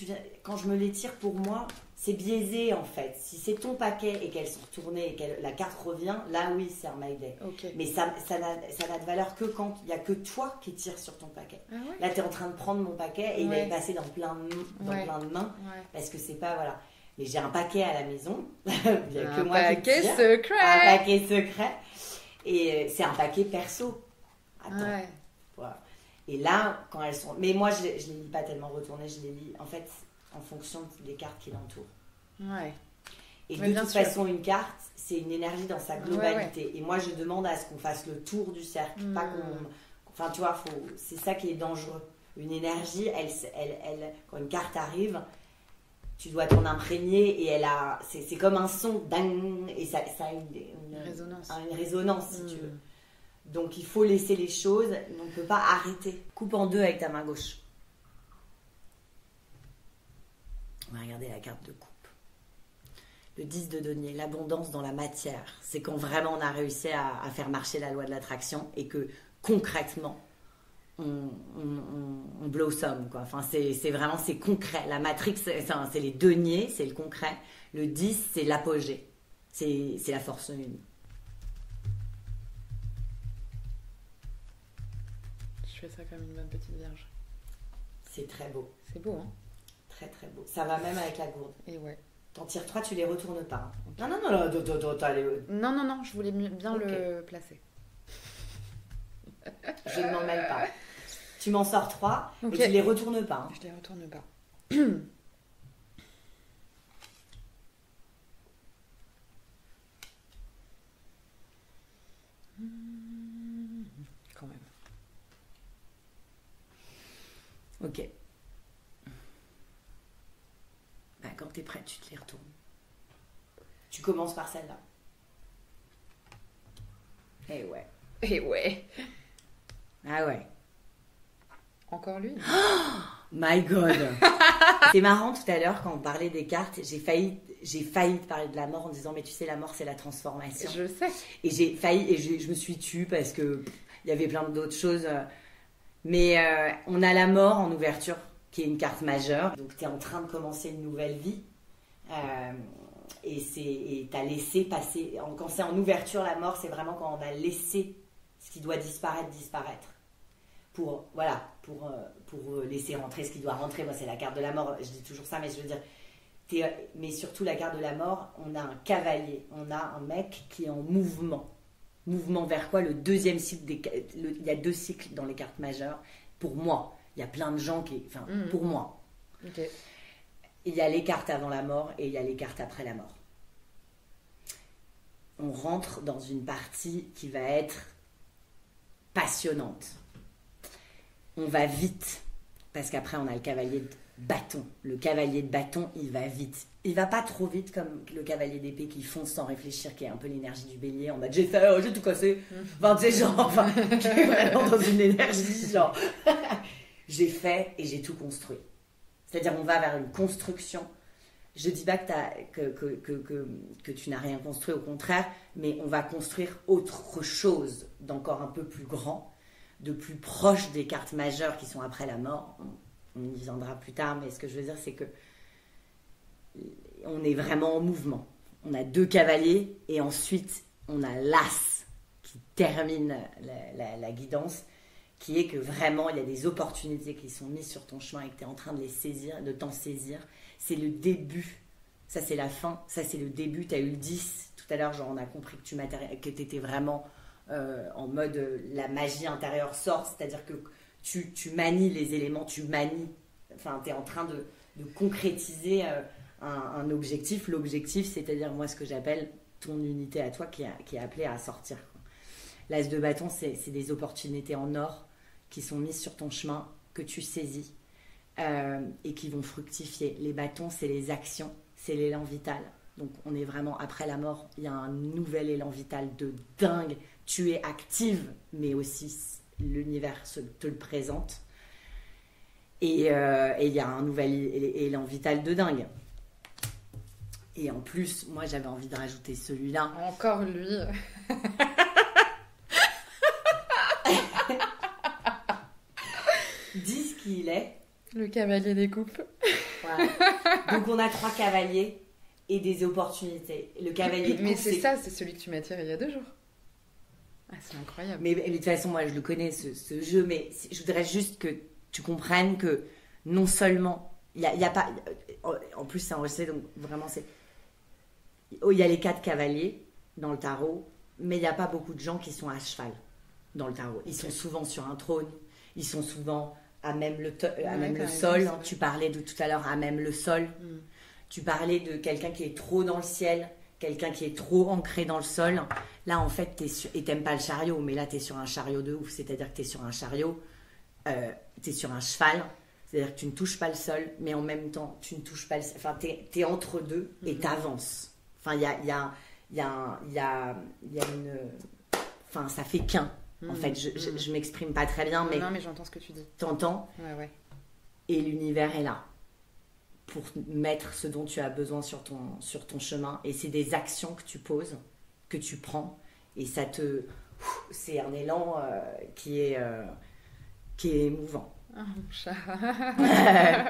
quand je me les tire, pour moi, c'est biaisé en fait. Si c'est ton paquet et qu'elles sont retournées et que la carte revient, là oui, c'est un my day. Okay. Mais ça n'a de valeur que quand il n'y a que toi qui tires sur ton paquet. Ah ouais. Là, tu es en train de prendre mon paquet et il est passé dans plein de mains parce que c'est pas... voilà. Mais j'ai un paquet à la maison. Il n'y a que moi qui tire. Un paquet secret. Et c'est un paquet perso. Attends. Ouais. Voilà. Et là, quand elles sont... Mais moi, je ne les lis pas tellement retournées. Je les lis, en fait, en fonction des cartes qui l'entourent. Ouais. Et de toute façon, une carte, c'est une énergie dans sa globalité. Ouais. Et moi, je demande à ce qu'on fasse le tour du cercle. Pas qu'on... Enfin, tu vois, c'est ça qui est dangereux. Une énergie, elle, quand une carte arrive... Tu dois t'en imprégner et c'est comme un son, ding, et ça a une résonance si tu veux. Donc il faut laisser les choses, on ne peut pas arrêter. Coupe en 2 avec ta main gauche. On va regarder la carte de coupe. Le 10 de denier, l'abondance dans la matière. C'est quand vraiment on a réussi à faire marcher la loi de l'attraction et que concrètement, on blossom quoi. Enfin c'est vraiment c'est concret. La matrix c'est les deniers, c'est le concret. Le 10 c'est l'apogée, c'est la force 1. Je fais ça comme une bonne petite vierge. C'est très beau. C'est beau hein. Très très beau. Ça va même avec la gourde. Et ouais. T'en tires 3, tu les retournes pas. Okay. Non, je voulais bien le placer. Je ne m'en mêle pas. Tu m'en sors 3, mais tu les retournes pas. Je les retourne pas. Quand même. Ok. Bah, quand t'es prête, tu te les retournes. Tu commences par celle-là. Eh ouais. Et ouais. Ah ouais. Encore lui. My God. C'est marrant tout à l'heure quand on parlait des cartes, j'ai failli te parler de la mort en disant mais tu sais la mort c'est la transformation. Je sais. Et j'ai failli et je me suis tue parce que il y avait plein d'autres choses. Mais on a la mort en ouverture qui est une carte majeure. Donc tu es en train de commencer une nouvelle vie. Et t'as laissé passer. Quand c'est en ouverture la mort, c'est vraiment quand on a laissé ce qui doit disparaître. Pour laisser rentrer ce qui doit rentrer. Moi, c'est la carte de la mort. Je dis toujours ça, mais je veux dire... mais surtout, la carte de la mort, on a un cavalier. On a un mec qui est en mouvement. Mouvement vers quoi? Le deuxième cycle. Il y a 2 cycles dans les cartes majeures. Pour moi. Il y a plein de gens qui... Enfin, pour moi. Ok. Il y a les cartes avant la mort et il y a les cartes après la mort. On rentre dans une partie qui va être passionnante. On va vite, parce qu'après on a le cavalier de bâton. Le cavalier de bâton, il va vite. Il va pas trop vite comme le cavalier d'épée qui fonce sans réfléchir, qui est un peu l'énergie du bélier, en mode j'ai fait, j'ai tout cassé. Enfin, tu sais, genre, qui est vraiment dans une énergie, genre, j'ai fait et j'ai tout construit. C'est-à-dire, on va vers une construction. Je dis pas que tu n'as rien construit, au contraire, mais on va construire autre chose d'encore un peu plus grand, de plus proche des cartes majeures qui sont après la mort. On y viendra plus tard, mais ce que je veux dire, c'est que on est vraiment en mouvement. On a 2 cavaliers et ensuite on a l'as qui termine la guidance, qui est que vraiment il y a des opportunités qui sont mises sur ton chemin et que tu es en train de les saisir, de t'en saisir. C'est le début, ça c'est la fin, ça c'est le début. Tu as eu le 10 tout à l'heure, genre on a compris que tu étais vraiment en mode la magie intérieure sort, c'est-à-dire que tu manies les éléments, tu es en train de concrétiser un objectif. L'objectif, c'est-à-dire moi ce que j'appelle ton unité à toi qui est appelée à sortir. L'as de bâton, c'est des opportunités en or qui sont mises sur ton chemin, que tu saisis et qui vont fructifier. Les bâtons, c'est les actions, c'est l'élan vital. Donc on est vraiment après la mort, il y a un nouvel élan vital de dingue. Tu es active, mais aussi l'univers te le présente. Et il y a un nouvel élan vital de dingue. Et en plus, moi j'avais envie de rajouter celui-là. Encore lui. Dis ce qu'il est. Le cavalier des coupes. Voilà. Donc on a 3 cavaliers et des opportunités. Le cavalier de coupe, mais c'est ça, c'est celui que tu m'as tiré il y a 2 jours. Ah, c'est incroyable. Mais de toute façon, moi je le connais ce jeu, mais je voudrais juste que tu comprennes que non seulement il y a pas, en plus c'est enregistré, donc vraiment c'est, il y a les 4 cavaliers dans le tarot, mais il n'y a pas beaucoup de gens qui sont à cheval dans le tarot. Ils sont souvent sur un trône, ils sont souvent à même le sol. Tu parlais de tout à l'heure à même le sol. Tu parlais de quelqu'un qui est trop dans le ciel, quelqu'un qui est trop ancré dans le sol. Là, en fait, et t'aimes pas le chariot, mais là, t'es sur un chariot de ouf. C'est-à-dire que t'es sur un chariot, t'es sur un cheval. C'est-à-dire que tu ne touches pas le sol, mais en même temps, tu ne touches pas le sol. Enfin, t'es entre deux et t'avances. Enfin, il y a une... Enfin, ça fait qu'un. En fait, je m'exprime pas très bien, mais... Non, mais j'entends ce que tu dis. T'entends? Ouais. Et l'univers est là pour mettre ce dont tu as besoin sur ton chemin. Et c'est des actions que tu poses, que tu prends. Et ça te... C'est un élan qui est émouvant. Oh, mon chat.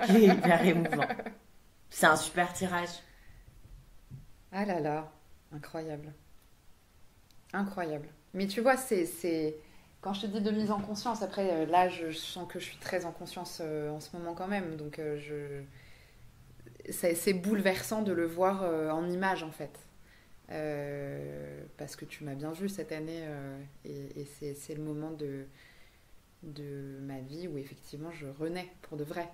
Qui est hyper émouvant. C'est un super tirage. Ah là là, incroyable. Incroyable. Mais tu vois, c'est... Quand je te dis de mise en conscience, après, là, je sens que je suis très en conscience en ce moment quand même. Donc, c'est bouleversant de le voir en image, en fait. Parce que tu m'as bien vu cette année. Et c'est le moment de ma vie où, effectivement, je renais pour de vrai.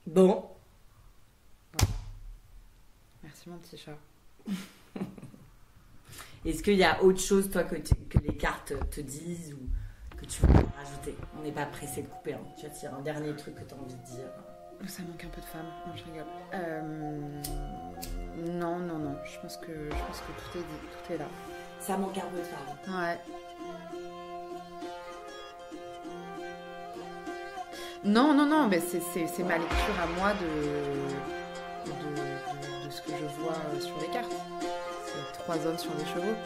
Bon. Voilà. Merci, mon petit chat. Est-ce qu'il y a autre chose, toi, que les cartes te disent ou que tu veux rajouter? On n'est pas pressé de couper. Hein. Tu vois, s'il y a un dernier truc que tu as envie de dire. Ça manque un peu de femmes. Non, je rigole. Non. Je pense que tout est dit, tout est là. Ça manque un peu de femmes. Ouais. Non, mais c'est ma lecture à moi de ce que je vois sur les cartes. C'est 3 hommes sur des chevaux.